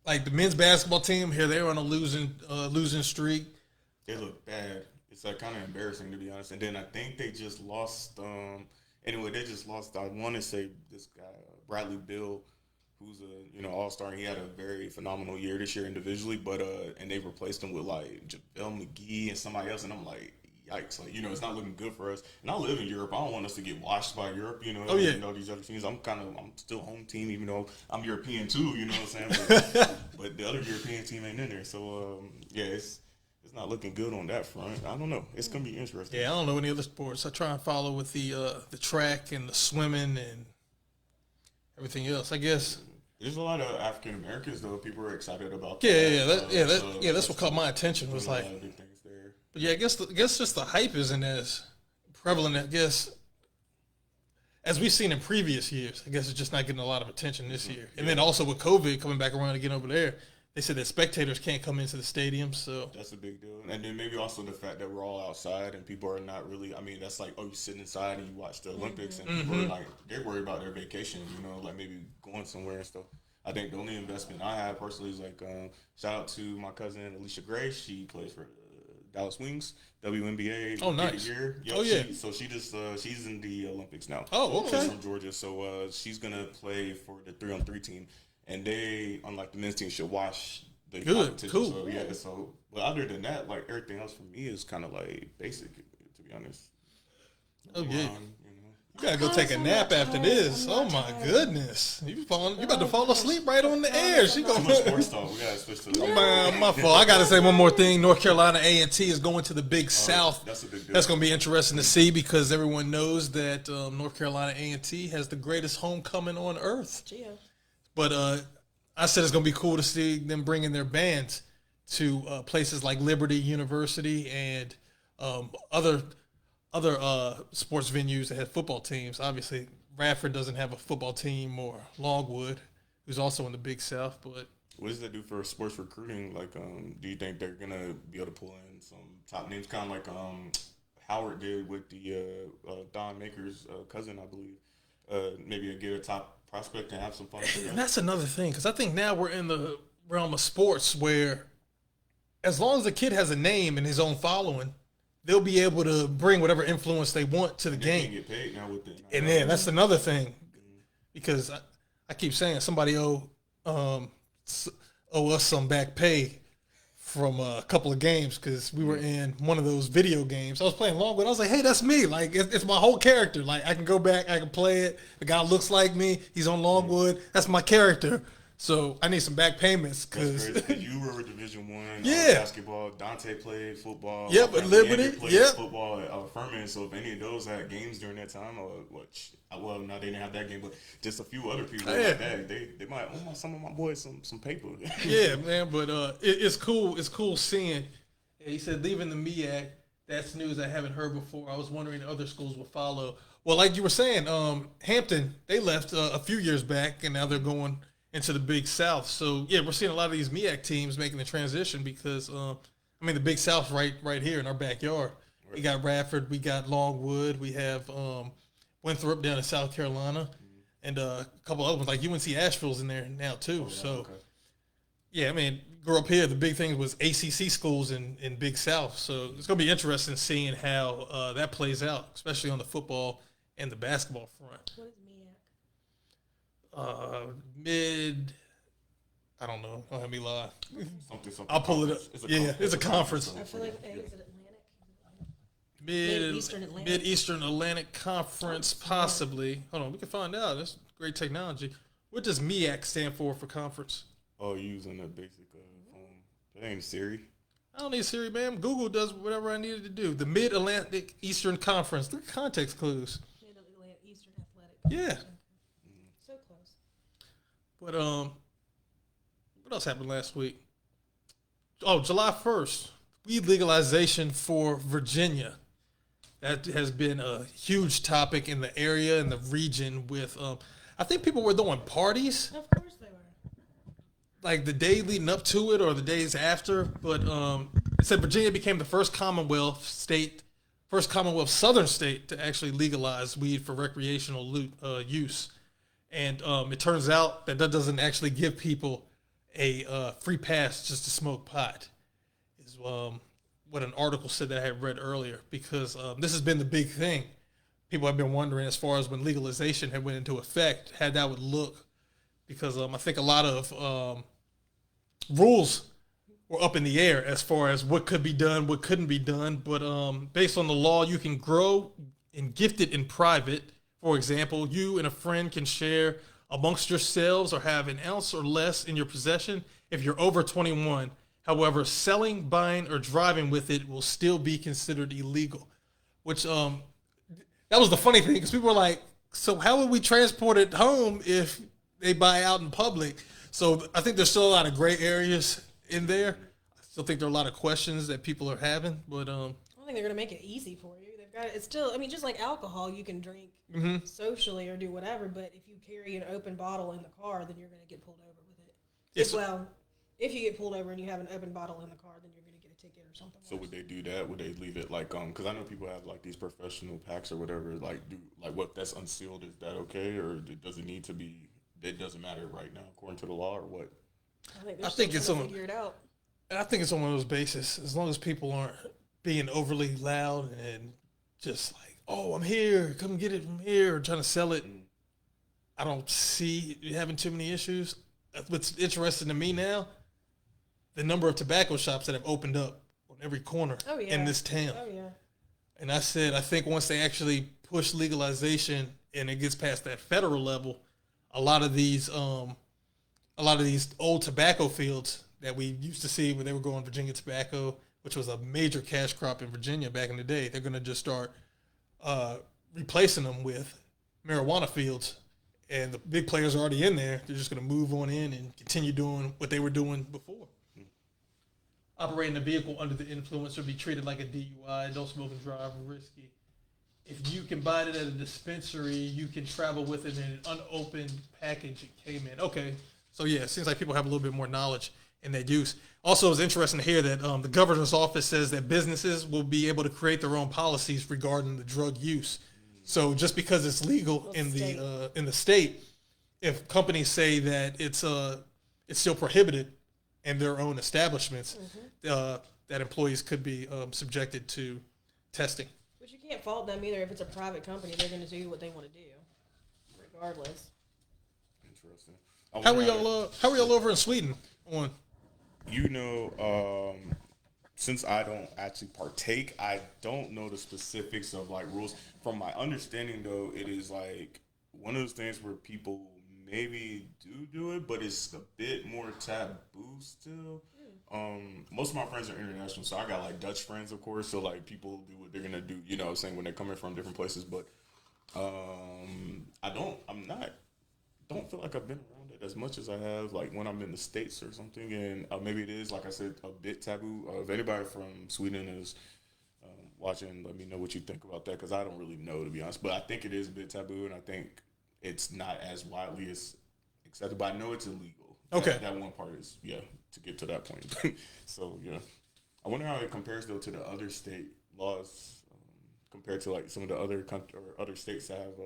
like the men's basketball team here, they're on a losing streak. They look bad. It's like kind of embarrassing, to be honest. And then I think they just lost. Anyway, they just lost. I want to say this guy Bradley Beal, who's a all-star. And he had a very phenomenal year this year individually, but and they replaced him with like JaVale McGee and somebody else. And I'm like, yikes! Like, it's not looking good for us. And I live in Europe. I don't want us to get washed by Europe. Oh yeah. These other teams. I'm still home team, even though I'm European too. You know what I'm saying? But the other European team ain't in there. So yeah, it's not looking good on that front. I don't know. It's gonna be interesting. Yeah, I don't know any other sports. I try and follow with the track and the swimming and everything else. I guess. There's a lot of African Americans though. People are excited about. That's what caught my attention. Was like, big things there. but yeah, I guess just the hype isn't as prevalent. I guess as we've seen in previous years. I guess it's just not getting a lot of attention this year. And then also with COVID coming back around again over there, they said that spectators can't come into the stadium. So that's a big deal. And then maybe also the fact that we're all outside and people are not really. I mean, that's like, oh, you sit inside and you watch the Olympics, and people are like, they're worried about their vacation. You know, like maybe going somewhere and stuff. I think the only investment I have personally is like, shout out to my cousin Alicia Gray. She plays for Dallas Wings, WNBA. Oh, nice. Year. Yep, oh, yeah. She's in the Olympics now. Oh, okay. She's from Georgia, so she's gonna play for the 3-on-3 team, and they, unlike the men's team, should watch the competition. Cool. So yeah. So, but other than that, like everything else for me is kind of like basic, to be honest. Oh yeah. You gotta go take a nap after this. Oh my goodness, you about to fall asleep right on the air. She Too going. much sports talk. We gotta switch to the My fault. I gotta say one more thing. North Carolina A&T is going to the Big South. That's a big deal. That's gonna be interesting to see because everyone knows that North Carolina A&T has the greatest homecoming on earth. Geo. But I said it's gonna be cool to see them bringing their bands to places like Liberty University and other sports venues that have football teams. Obviously, Radford doesn't have a football team, or Longwood, who's also in the Big South. But what does that do for sports recruiting? Like, do you think they're gonna be able to pull in some top names, kind of like Howard did with the Don Maker's cousin, I believe? Maybe get a top prospect and have some fun. And that's another thing, because I think now we're in the realm of sports where, as long as the kid has a name and his own following, they'll be able to bring whatever influence they want to the game. They can get paid now with it. And then that's another thing, because I keep saying somebody owe us some back pay from a couple of games because we were in one of those video games. I was playing Longwood. I was like, hey, that's me. Like, it's my whole character. Like, I can go back, I can play it. The guy looks like me. He's on Longwood. That's my character. So I need some back payments because you were Division I basketball. Dante played football. Yep, at Liberty. Played football at Furman. So if any of those had games during that time, well, no, they didn't have that game, but just a few other people like that, they might owe some of my boys some paper. Yeah, man, but it's cool. It's cool seeing. He said leaving the MEAC. That's news I haven't heard before. I was wondering if other schools will follow. Well, like you were saying, Hampton, they left a few years back, and now they're going into the Big South. So, yeah, we're seeing a lot of these MEAC teams making the transition because, the Big South's right here in our backyard. Right. We got Radford, we got Longwood, we have Winthrop down in South Carolina, and a couple other ones. Like UNC Asheville's in there now, too. Grew up here, the big thing was ACC schools in Big South. So it's going to be interesting seeing how that plays out, especially on the football and the basketball front. What is MEAC? I don't know. Don't have me lie. Something I'll pull it up. It's a conference. I feel like is it Atlantic? Mid-Eastern Atlantic Conference, possibly. Hold on, we can find out. That's great technology. What does MEAC stand for conference? Oh, using a basic phone. That ain't Siri. I don't need Siri, man. Google does whatever I needed to do. The Mid-Atlantic Eastern Conference. Look at context clues. Mid-Atlantic Eastern Athletic. Yeah. So close. But what else happened last week? Oh, July 1st, weed legalization for Virginia. That has been a huge topic in the area and the region with, I think people were doing parties. Of course they were. Like the day leading up to it or the days after. But it said Virginia became the first Commonwealth Southern state to actually legalize weed for recreational use. And it turns out that doesn't actually give people a free pass just to smoke pot, is what an article said that I had read earlier, because this has been the big thing. People have been wondering as far as when legalization had went into effect, how that would look, because I think a lot of rules were up in the air as far as what could be done, what couldn't be done. But based on the law, you can grow and gift it in private. For example, you and a friend can share amongst yourselves or have an ounce or less in your possession if you're over 21 However, selling, buying, or driving with it will still be considered illegal. Which that was the funny thing because people were like, "So how would we transport it home if they buy out in public?" So I think there's still a lot of gray areas in there. I still think there are a lot of questions that people are having, but I don't think they're gonna make it easy for you. They've got it's still. I mean, just like alcohol, you can drink socially or do whatever, but if you carry an open bottle in the car, then you're gonna get pulled over with it. Yes. Well, if you get pulled over and you have an open bottle in the car, then you're gonna get a ticket or something. So would they do that? Would they leave it like because I know people have like these professional packs or whatever. Like what that's unsealed, is that okay, or does it need to be? It doesn't matter right now according to the law, or what? I think it's on figure it out. And I think it's on one of those bases. As long as people aren't being overly loud and just like, "Oh, I'm here, come get it from here," or trying to sell it, I don't see you having too many issues. What's interesting to me now, the number of tobacco shops that have opened up on every corner in this town. Oh yeah. And I said, I think once they actually push legalization and it gets past that federal level, a lot of these old tobacco fields that we used to see when they were growing Virginia tobacco, which was a major cash crop in Virginia back in the day, they're going to just start replacing them with marijuana fields. And the big players are already in there. They're just going to move on in and continue doing what they were doing before. Operating a vehicle under the influence would be treated like a DUI. Don't smoke and drive, risky. If you can buy it at a dispensary, you can travel with it in an unopened package it came in. Okay, so yeah, it seems like people have a little bit more knowledge in their use. Also, it's interesting to hear that the governor's office says that businesses will be able to create their own policies regarding the drug use. So just because it's legal in the state, if companies say that it's still prohibited in their own establishments, that employees could be subjected to testing. But you can't fault them either. If it's a private company, they're going to do what they want to do, regardless. Interesting. How are y'all over in Sweden on? Since I don't actually partake, I don't know the specifics of like rules. From my understanding, though, it is like one of those things where people maybe do it, but it's a bit more taboo still. Most of my friends are international, so I got like Dutch friends, of course. So like people do what they're gonna do, you know what I'm saying, when they're coming from different places. But I don't feel like I've been around it as much as I have like when I'm in the States or something. And maybe it is, like I said, a bit taboo. If anybody from Sweden is watching, let me know what you think about that, because I don't really know, to be honest. But I think it is a bit taboo, and I think it's not as widely as accepted. But I know it's illegal. Okay. That one part is, to get to that point. So, yeah. I wonder how it compares, though, to the other state laws compared to, like, some of the other other states that have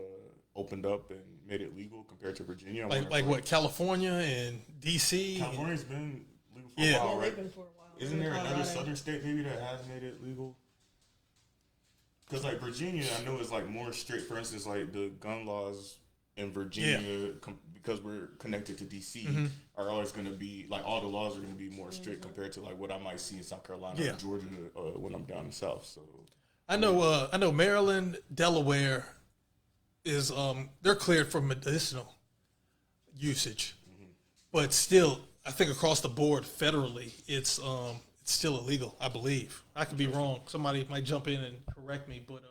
opened up and made it legal compared to Virginia. Like what, California and D.C.? California's been legal for a while, right? They've been for a while. Isn't there another southern state maybe that has made it legal? Because, like, Virginia, I know is, like, more strict. For instance, like, the gun laws in Virginia, because we're connected to D.C., are always going to be, like, all the laws are going to be more strict compared to, like, what I might see in South Carolina or Georgia when I'm down south. So I know Maryland, Delaware is, they're cleared for medicinal usage. But still, I think across the board, federally, it's still illegal, I believe. I could be wrong. Somebody might jump in and correct me. But,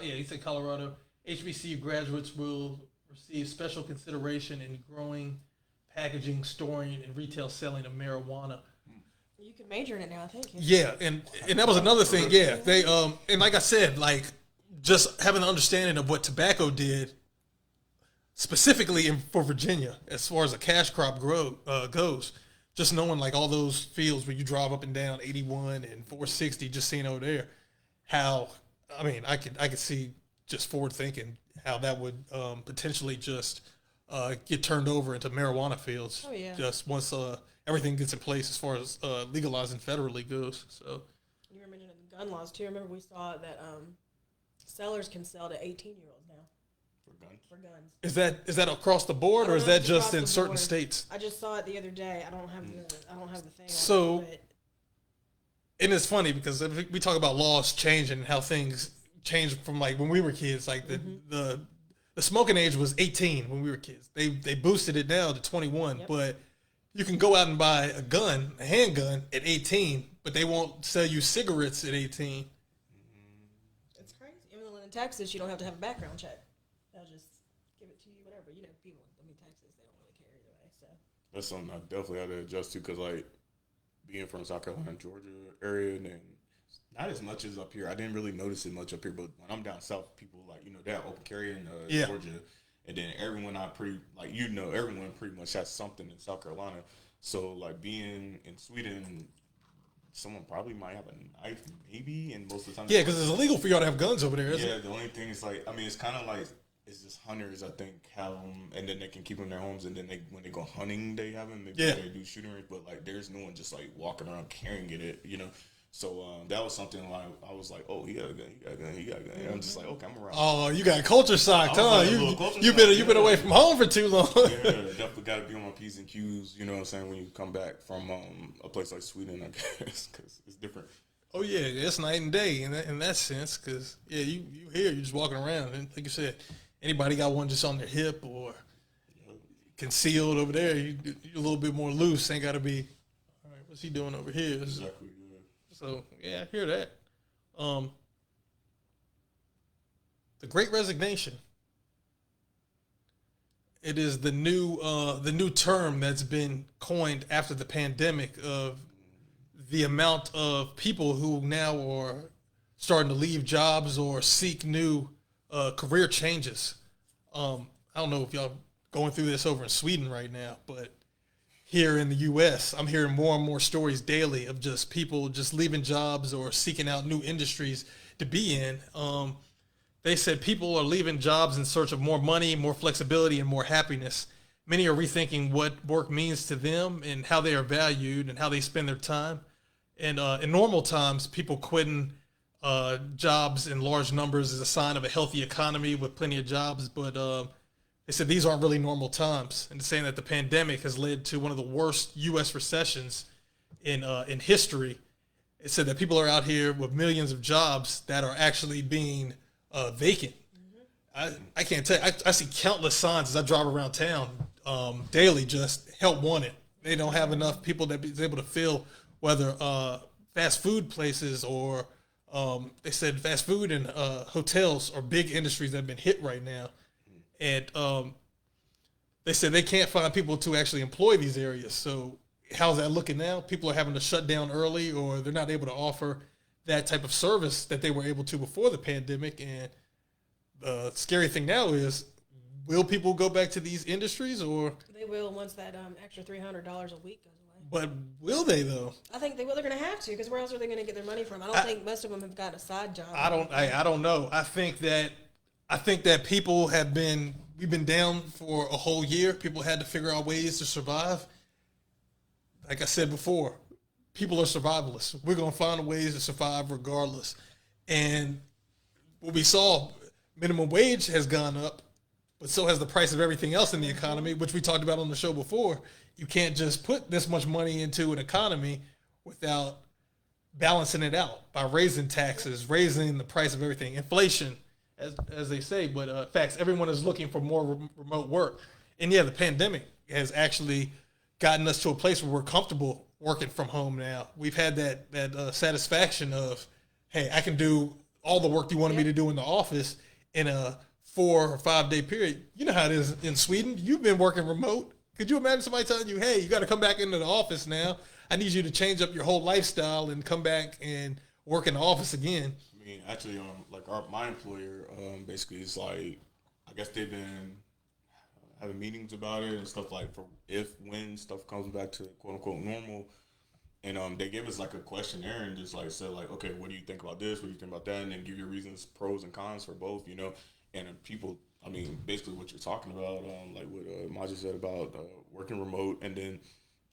he said Colorado. HBCU graduates will receive special consideration in growing, packaging, storing, and retail selling of marijuana. You can major in it now, I think. Yeah, and that was another thing. Yeah, they and like I said, like just having an understanding of what tobacco did, specifically for Virginia, as far as a cash crop goes. Just knowing like all those fields where you drive up and down 81 and 460, just seeing over there, how I could see just forward thinking how that would potentially just get turned over into marijuana fields. Oh yeah. Just once everything gets in place as far as legalizing federally goes. So you were mentioning the gun laws too. I remember we saw that sellers can sell to 18-year-olds now. For guns. Is that across the board, or is that just in certain states? I just saw it the other day. I don't have the thing. So, and it's funny because we talk about laws changing, how things changed from like when we were kids. Like the smoking age was 18 when we were kids. They boosted it now to 21, but you can go out and buy a handgun at 18, but they won't sell you cigarettes at 18. It's crazy. Even though in Texas, you don't have to have a background check. They'll just give it to you, whatever. You know, people, Texas, they don't really care either way. So That's something I definitely had to adjust to because, like, being from South Carolina, Georgia area, and then not as much as up here. I didn't really notice it much up here, but when I'm down south, people like they have open carry in Georgia, and then everyone everyone pretty much has something in South Carolina. So like being in Sweden, someone probably might have a knife, maybe, and most of the time, Yeah, because it's illegal for y'all to have guns over there. Isn't yeah. it? The only thing is like, I mean, it's kind of like it's just hunters. I think have them, and then they can keep them in their homes, and then when they go hunting, they have them. Maybe they do shooting range, but like there's no one just like walking around carrying it. So that was something like I was like, oh, he got a gun, he got a gun, he got a gun. And I'm just like, okay, I'm around. Oh, you got culture shocked, huh? Like You've been away from home for too long. Yeah, definitely got to be on my P's and Q's. You know what I'm saying? When you come back from a place like Sweden, I guess, because it's different. Oh yeah, it's night and day in that sense. Because you here, you're just walking around, and like you said, anybody got one just on their hip or concealed over there, you're a little bit more loose. Ain't got to be. All right, what's he doing over here? Exactly. So yeah, I hear that. The Great Resignation. It is the new term that's been coined after the pandemic of the amount of people who now are starting to leave jobs or seek new career changes. I don't know if y'all going through this over in Sweden right now, but here in the U.S., I'm hearing more and more stories daily of just people just leaving jobs or seeking out new industries to be in. They said people are leaving jobs in search of more money, more flexibility, and more happiness. Many are rethinking what work means to them and how they are valued and how they spend their time. And in normal times, people quitting jobs in large numbers is a sign of a healthy economy with plenty of jobs. But they said these aren't really normal times, and saying that the pandemic has led to one of the worst U.S. recessions in history. It said that people are out here with millions of jobs that are actually being vacant. I can't tell you. I see countless signs as I drive around town daily, just help wanted. They don't have enough people that is able to fill whether fast food places or they said fast food and hotels are big industries that have been hit right now. And they said they can't find people to actually employ these areas. So how's that looking now? People are having to shut down early, or they're not able to offer that type of service that they were able to before the pandemic. And the scary thing now is, will people go back to these industries, or they will once that extra $300 a week goes away. But will they though? I think they will. They're going to have to, because where else are they going to get their money from? I don't think most of them have got a side job. I don't know. I think that people we've been down for a whole year. People had to figure out ways to survive. Like I said before, people are survivalists. We're going to find ways to survive regardless. And what we saw, minimum wage has gone up, but so has the price of everything else in the economy, which we talked about on the show before. You can't just put this much money into an economy without balancing it out by raising taxes, raising the price of everything, inflation, as they say. But facts, everyone is looking for more remote work. And yeah, the pandemic has actually gotten us to a place where we're comfortable working from home now. We've had that satisfaction of, hey, I can do all the work you wanted me to do in the office in a 4 or 5 day period. You know how it is in Sweden. You've been working remote. Could you imagine somebody telling you, hey, you got to come back into the office now. I need you to change up your whole lifestyle and come back and work in the office again. I mean, actually, my employer, basically is like, I guess they've been having meetings about it and stuff like when stuff comes back to quote unquote normal. And they gave us like a questionnaire and just like said like, okay, what do you think about this? What do you think about that? And then give your reasons, pros and cons for both, And people, I mean, basically what you're talking about, like what Maja said about working remote, and then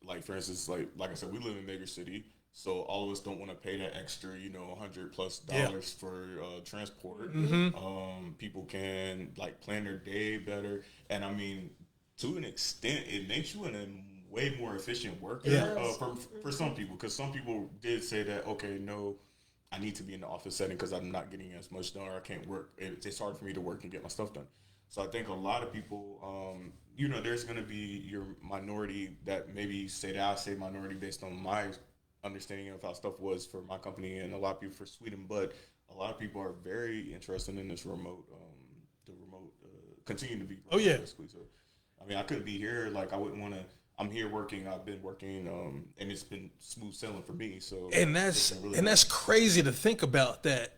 like for instance, like I said, we live in a major city, so all of us don't want to pay that extra, $100+ for transport. Mm-hmm. People can like plan their day better, and I mean, to an extent, it makes you a way more efficient worker for some people, because some people did say that, okay, no, I need to be in the office setting because I'm not getting as much done, or I can't work. It's hard for me to work and get my stuff done. So I think a lot of people, there's going to be your minority that maybe say that I say minority based on my understanding of how stuff was for my company and a lot of people for Sweden, but a lot of people are very interested in this remote, continue to be remote, Oh yeah. basically. So, I mean, I couldn't be here. Like, I wouldn't want to. I'm here working. I've been working, and it's been smooth sailing for me. So, And that's crazy to think about that.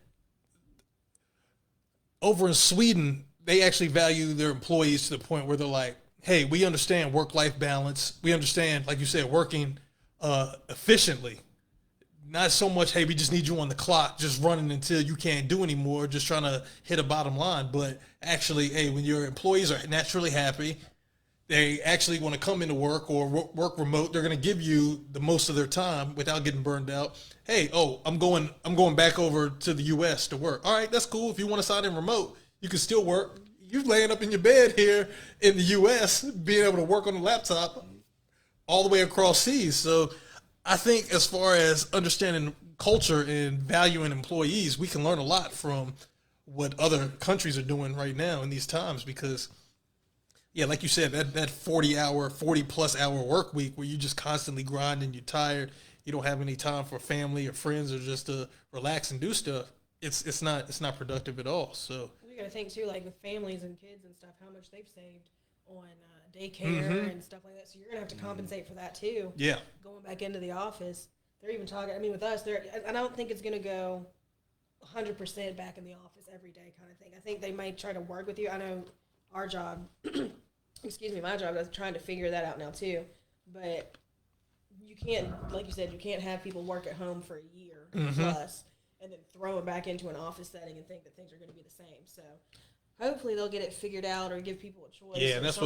Over in Sweden, they actually value their employees to the point where they're like, "Hey, we understand work-life balance. We understand, like you said, working efficiently. Not so much, hey, we just need you on the clock, just running until you can't do anymore, just trying to hit a bottom line. But actually, hey, when your employees are naturally happy, they actually want to come into work or work remote, they're going to give you the most of their time without getting burned out. Hey, I'm going back over to the U.S. to work. All right, that's cool. If you want to sign in remote, you can still work. You're laying up in your bed here in the U.S., being able to work on the laptop all the way across seas. So I think as far as understanding culture and valuing employees, we can learn a lot from what other countries are doing right now in these times because, yeah, like you said, that 40 plus hour work week where you just constantly grinding, you're tired, you don't have any time for family or friends or just to relax and do stuff. It's not productive at all. So you got to think too, like with families and kids and stuff, how much they've saved on daycare and stuff like that. So you're gonna have to compensate for that too. Yeah, going back into the office, they're even talking. I mean, with us, I don't think it's gonna go 100% back in the office every day, kind of thing. I think they might try to work with you. I know our job, my job is trying to figure that out now too. But you can't, like you said, you can't have people work at home for a year plus and then throw it back into an office setting and think that things are going to be the same. So hopefully they'll get it figured out or give people a choice. Yeah, and that's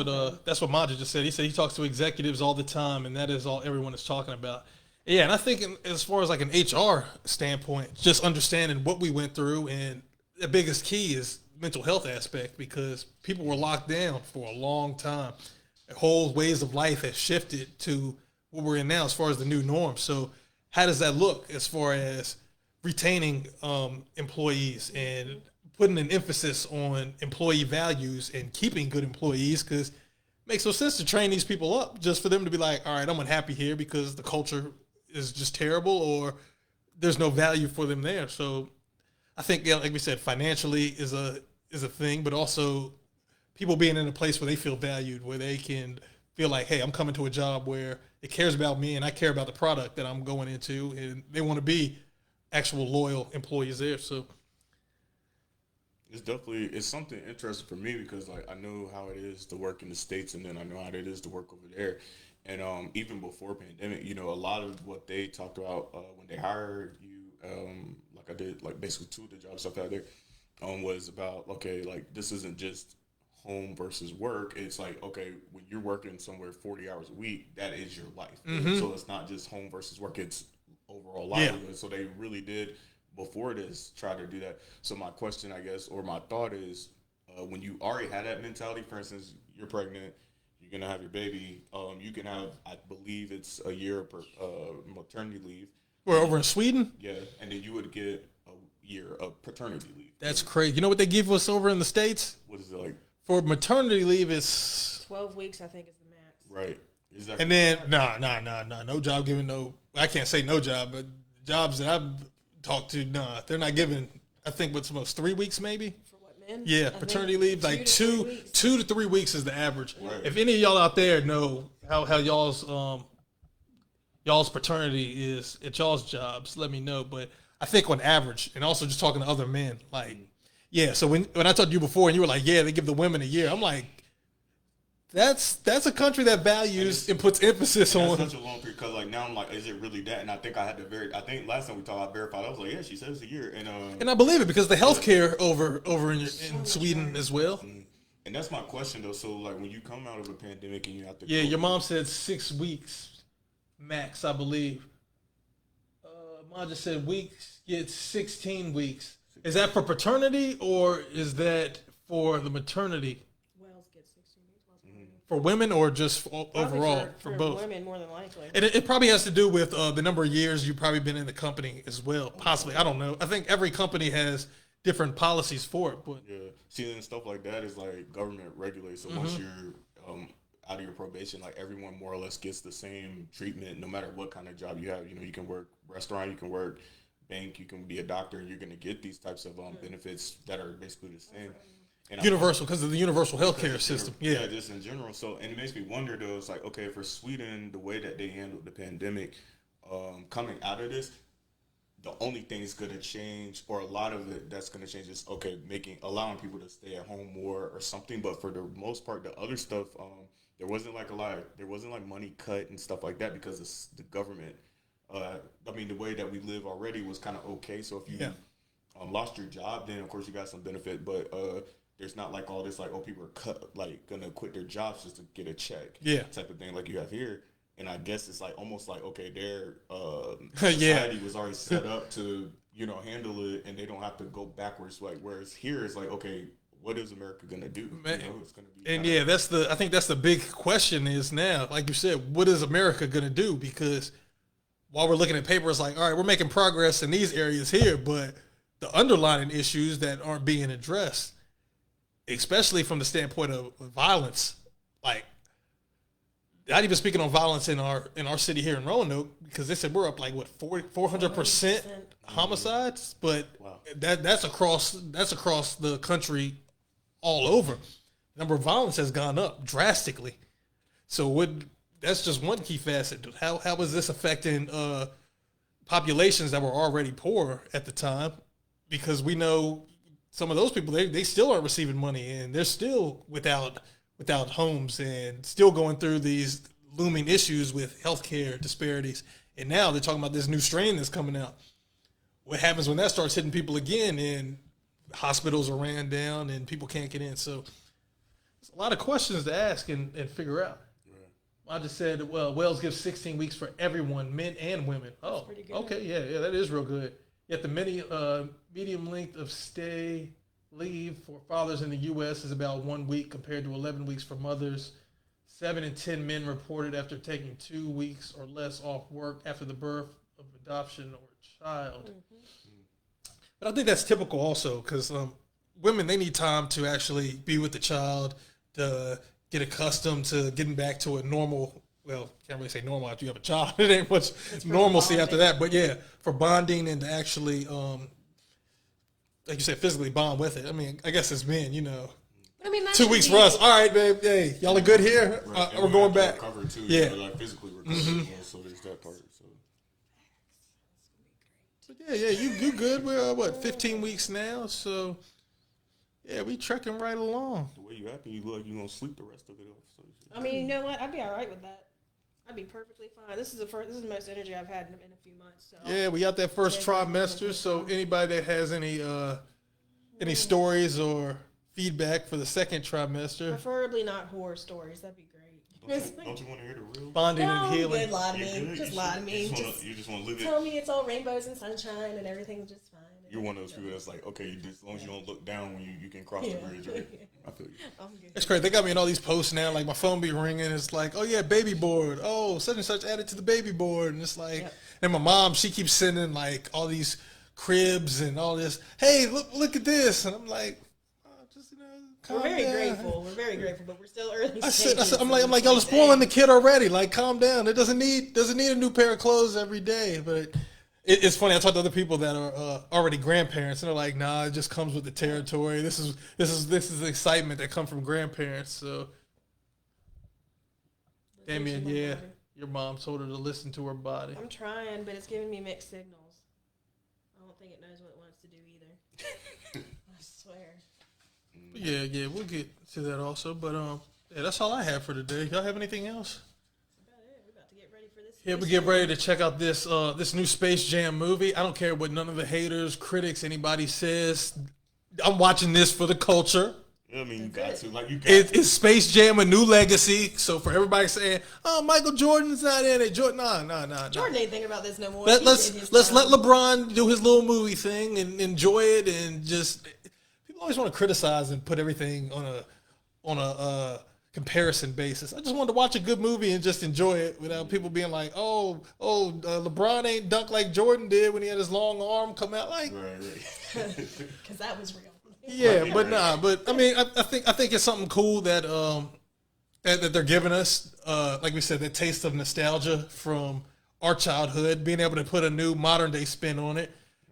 what Maja just said. He said he talks to executives all the time, and that is all everyone is talking about. Yeah, and I think as far as like an HR standpoint, just understanding what we went through, and the biggest key is mental health aspect because people were locked down for a long time. Their whole ways of life has shifted to what we're in now as far as the new norm. So how does that look as far as retaining employees and putting an emphasis on employee values and keeping good employees? Because it makes no sense to train these people up just for them to be like, all right, I'm unhappy here because the culture is just terrible or there's no value for them there. So I think, yeah, like we said, financially is a thing, but also people being in a place where they feel valued, where they can feel like, hey, I'm coming to a job where it cares about me and I care about the product that I'm going into, and they want to be actual loyal employees there. So it's something interesting for me because like I know how it is to work in the States and then I know how it is to work over there. And even before pandemic, a lot of what they talked about when they hired you, like I did, like basically two of the jobs stuff out there, was about, okay, like this isn't just home versus work. It's like, okay, when you're working somewhere 40 hours a week, that is your life. So it's not just home versus work, it's overall livelihood. Yeah. So they really did, before this, try to do that. So my question, I guess, or my thought is, when you already had that mentality, for instance, you're pregnant, you're going to have your baby, you can have, I believe it's a year per maternity leave. We're over in Sweden? Yeah, and then you would get a year of paternity leave. That's crazy. You know what they give us over in the States? What is it like? For maternity leave, it's 12 weeks, I think, is the max. Right. Exactly. And then, no job giving no, I can't say no job, but jobs that I've talked to, they're not giving, I think what's the most, 3 weeks maybe? For what, men? Yeah, paternity leave, like 2 to 3 weeks is the average. Right. If any of y'all out there know how y'all's paternity is at y'all's jobs, let me know. But I think on average, and also just talking to other men, like, yeah, so when I talked to you before and you were like, yeah, they give the women a year, I'm like, that's a country that values and puts emphasis on. That's such a long period because like now I'm like, is it really that? And I think I last time we talked, I verified. I was like, yeah, she says a year, and I believe it because the healthcare over in Sweden as well. And that's my question though. So like when you come out of a pandemic and you have to, your mom said 6 weeks max, I believe. Mom just said weeks gets 16 weeks. Is that for paternity or is that for the maternity? Wells gets 16 weeks. For women or just overall for both? Women, more than likely. And it probably has to do with the number of years you've probably been in the company as well. Possibly. I don't know. I think every company has different policies for it. But Yeah, see, and stuff like that is like government regulated. So once you're out of your probation, like everyone more or less gets the same treatment, no matter what kind of job you have. You know, you can work restaurant, you can work bank, you can be a doctor, and you're going to get these types of benefits that are basically the same. And universal, because of the universal healthcare system. Yeah, just in general. So, and it makes me wonder though. It's like, okay, for Sweden, the way that they handled the pandemic, coming out of this, the only thing that's going to change, or a lot of it that's going to change, is okay, allowing people to stay at home more or something. But for the most part, the other stuff, there wasn't like money cut and stuff like that because the government. I mean, the way that we live already was kind of okay. So if you lost your job, then of course you got some benefit, but there's not like all this like, oh, people are gonna quit their jobs just to get a check, type of thing like you have here. And I guess it's like almost like, okay, their society was already set up to handle it, and they don't have to go backwards. Like whereas here it's like, okay, what is America gonna do? It's gonna be I think that's the big question is now, like you said, what is America gonna do? Because while we're looking at paper, it's like, all right, we're making progress in these areas here, but the underlying issues that aren't being addressed, especially from the standpoint of violence, like not even speaking on violence in our city here in Roanoke, because they said we're up like what 400% homicides, but that's across the country all over. The number of violence has gone up drastically. So that's just one key facet. How is this affecting populations that were already poor at the time? Because we know some of those people, they still aren't receiving money, and they're still without homes and still going through these looming issues with healthcare disparities. And now they're talking about this new strain that's coming out. What happens when that starts hitting people again, and hospitals are ran down and people can't get in? So there's a lot of questions to ask and figure out. I just said, well, Wales gives 16 weeks for everyone, men and women. Oh, okay, yeah, that is real good. Yet the medium length of stay leave for fathers in the U.S. is about 1 week compared to 11 weeks for mothers. 7 in 10 men reported after taking 2 weeks or less off work after the birth of adoption or child. Mm-hmm. But I think that's typical also because women, they need time to actually be with the child, to get accustomed to getting back to a normal, well, can't really say normal after you have a child. It ain't much normalcy after that. But yeah, for bonding and to actually, like you said, physically bond with it. I mean, I guess as men, I mean, 2 weeks for us. All right, babe. Hey, y'all are good here. Right. We're going back. Recover too, like physically recover. So there's that part. So. But yeah, you good. We're 15 weeks now. So yeah, we trekking right along. The way you acting, you look like you're gonna sleep the rest of it off. So. I mean, you know what? I'd be all right with that. I'd be perfectly fine. This is the most energy I've had in a few months. So. Yeah, we got that first trimester. So anybody that has any stories or feedback for the second trimester, preferably not horror stories. That'd be great. Don't you want to hear the real? Bonding and healing. Good, lie to me. Just lie to me. You just want to live it. Tell me it's all rainbows and sunshine and everything's just fine. You're one of those people that's like, okay, as long as you don't look down when you can cross the bridge, right? I feel you. I'm good. It's great. They got me in all these posts now. Like my phone be ringing. It's like, oh yeah, baby board. Oh, such and such added to the baby board. And it's like, and my mom, she keeps sending like all these cribs and all this. Hey, look at this. And I'm like, we're very grateful. We're very grateful, but we're still early stages. I'm like, y'all are spoiling the kid already. Like, calm down. It doesn't need a new pair of clothes every day. But it's funny. I talk to other people that are already grandparents, and they're like, nah, it just comes with the territory. This is the excitement that comes from grandparents. So, Damien, yeah, your mom told her to listen to her body. I'm trying, but it's giving me mixed signals. I don't think it knows what it wants to do either. I swear. Yeah, we'll get to that also. But yeah, that's all I have for today. Y'all have anything else? That's about it. We're about to get ready for this. Yeah, we get ready to check out this new Space Jam movie. I don't care what none of the haters, critics, anybody says. I'm watching this for the culture. I mean, you got to. Like, It's Space Jam, a new legacy. So for everybody saying, "Oh, Michael Jordan's not in it," Jordan, no. Jordan ain't thinking about this no more. Let's let LeBron do his little movie thing and enjoy it, and just people always want to criticize and put everything on a comparison basis. I just wanted to watch a good movie and just enjoy it without people being like, LeBron ain't dunk like Jordan did when he had his long arm come out. Like, Right. Because that was real. yeah, but nah. But I mean, I think it's something cool that that they're giving us. Like we said, that taste of nostalgia from our childhood, being able to put a new modern day spin on it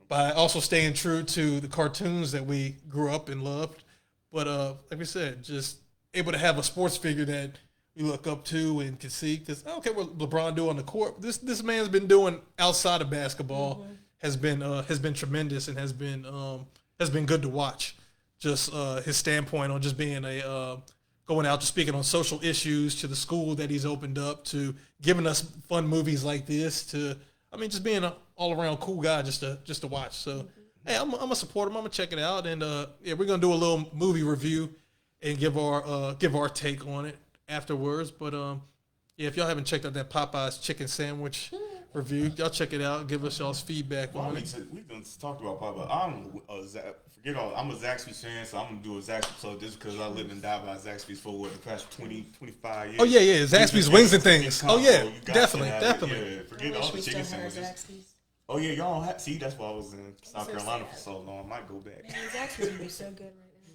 by also staying true to the cartoons that we grew up and loved. But like we said, just able to have a sports figure that we look up to and can see. Because I don't care what LeBron do on the court. This man's been doing outside of basketball has been tremendous and has been good to watch. Just his standpoint on just being going out to speaking on social issues, to the school that he's opened up, to giving us fun movies like this, to just being an all around cool guy just to watch. So hey, I'm gonna support him. I'm gonna check it out, and we're gonna do a little movie review and give our take on it afterwards. But if y'all haven't checked out that Popeye's chicken sandwich review, y'all check it out. Give us y'all's feedback on it. We've done talked about Popeye. I don't know. Forget all. I'm a Zaxby's fan, so I'm gonna do a Zaxby's. So just because I lived and died by Zaxby's for the past 25 years. Oh yeah, Zaxby's wings and things. Oh yeah, definitely. Yeah, forget all the chicken sandwiches. Zaxby's. Oh yeah, y'all don't have. See, that's why I was in South Carolina for so long. I might go back. Man, Zaxby's would be so good right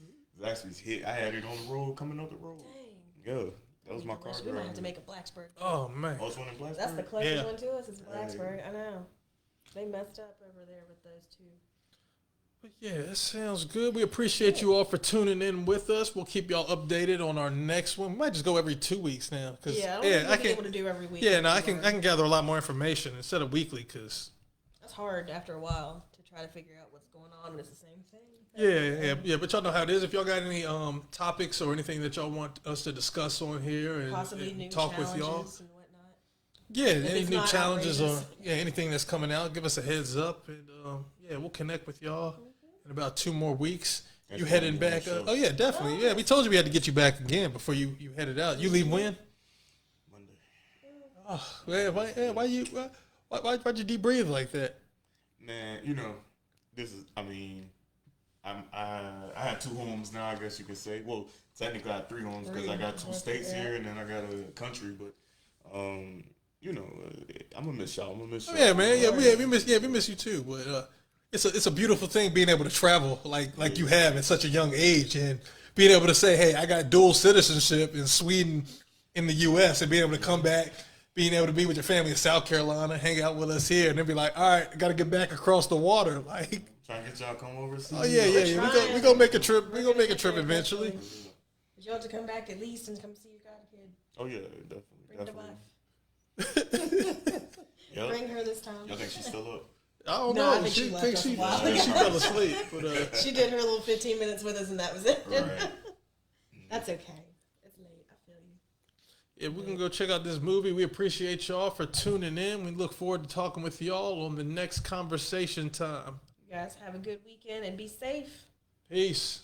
now. Zaxby's hit. I had it on the road, coming up the road. Dang. Yeah, that was my car. We might have to make a Blacksburg. Oh man. Oh, it's one in Blacksburg? That's the closest one to us. Is Blacksburg. I know. They messed up over there with those two. But yeah, that sounds good. We appreciate you all for tuning in with us. We'll keep y'all updated on our next one. We might just go every 2 weeks now. I don't think we'll be able to do every week. Yeah, no, I can gather a lot more information instead of weekly because that's hard after a while to try to figure out what's going on when it's the same thing. Yeah. But y'all know how it is. If y'all got any topics or anything that y'all want us to discuss on here and, possibly new talk with y'all. And whatnot. Yeah, any new challenges or anything that's coming out, give us a heads up, and we'll connect with y'all in about 2 more weeks. You heading back? Oh yeah, definitely. Yeah, we told you we had to get you back again before you headed out. You leave when? Monday. Oh, man, why'd you debrief like that? Man, this is. I mean, I have 2 homes now. I guess you could say. Well, technically I have 3 homes because I got 2 states here and then I got a country. But I'm gonna miss y'all. I'm gonna miss y'all. Yeah, man. Yeah, we miss you too. But it's a beautiful thing being able to travel like you have at such a young age and being able to say, hey, I got dual citizenship in Sweden, in the U.S. and being able to come back, being able to be with your family in South Carolina, hang out with us here, and then be like, all right, I got to get back across the water, like. Trying to get y'all come over. Oh yeah. We gonna make a trip. We gonna make a trip eventually. But you have to come back at least and come see your godkid. Oh yeah, definitely. Yep. Bring her this time. Y'all think she's still up? I don't know. I think she fell asleep. But, she did her little 15 minutes with us, and that was it. Right. That's okay. It's late. I feel you. Yeah, we're going to go check out this movie. We appreciate y'all for tuning in. We look forward to talking with y'all on the next conversation time. You guys have a good weekend and be safe. Peace.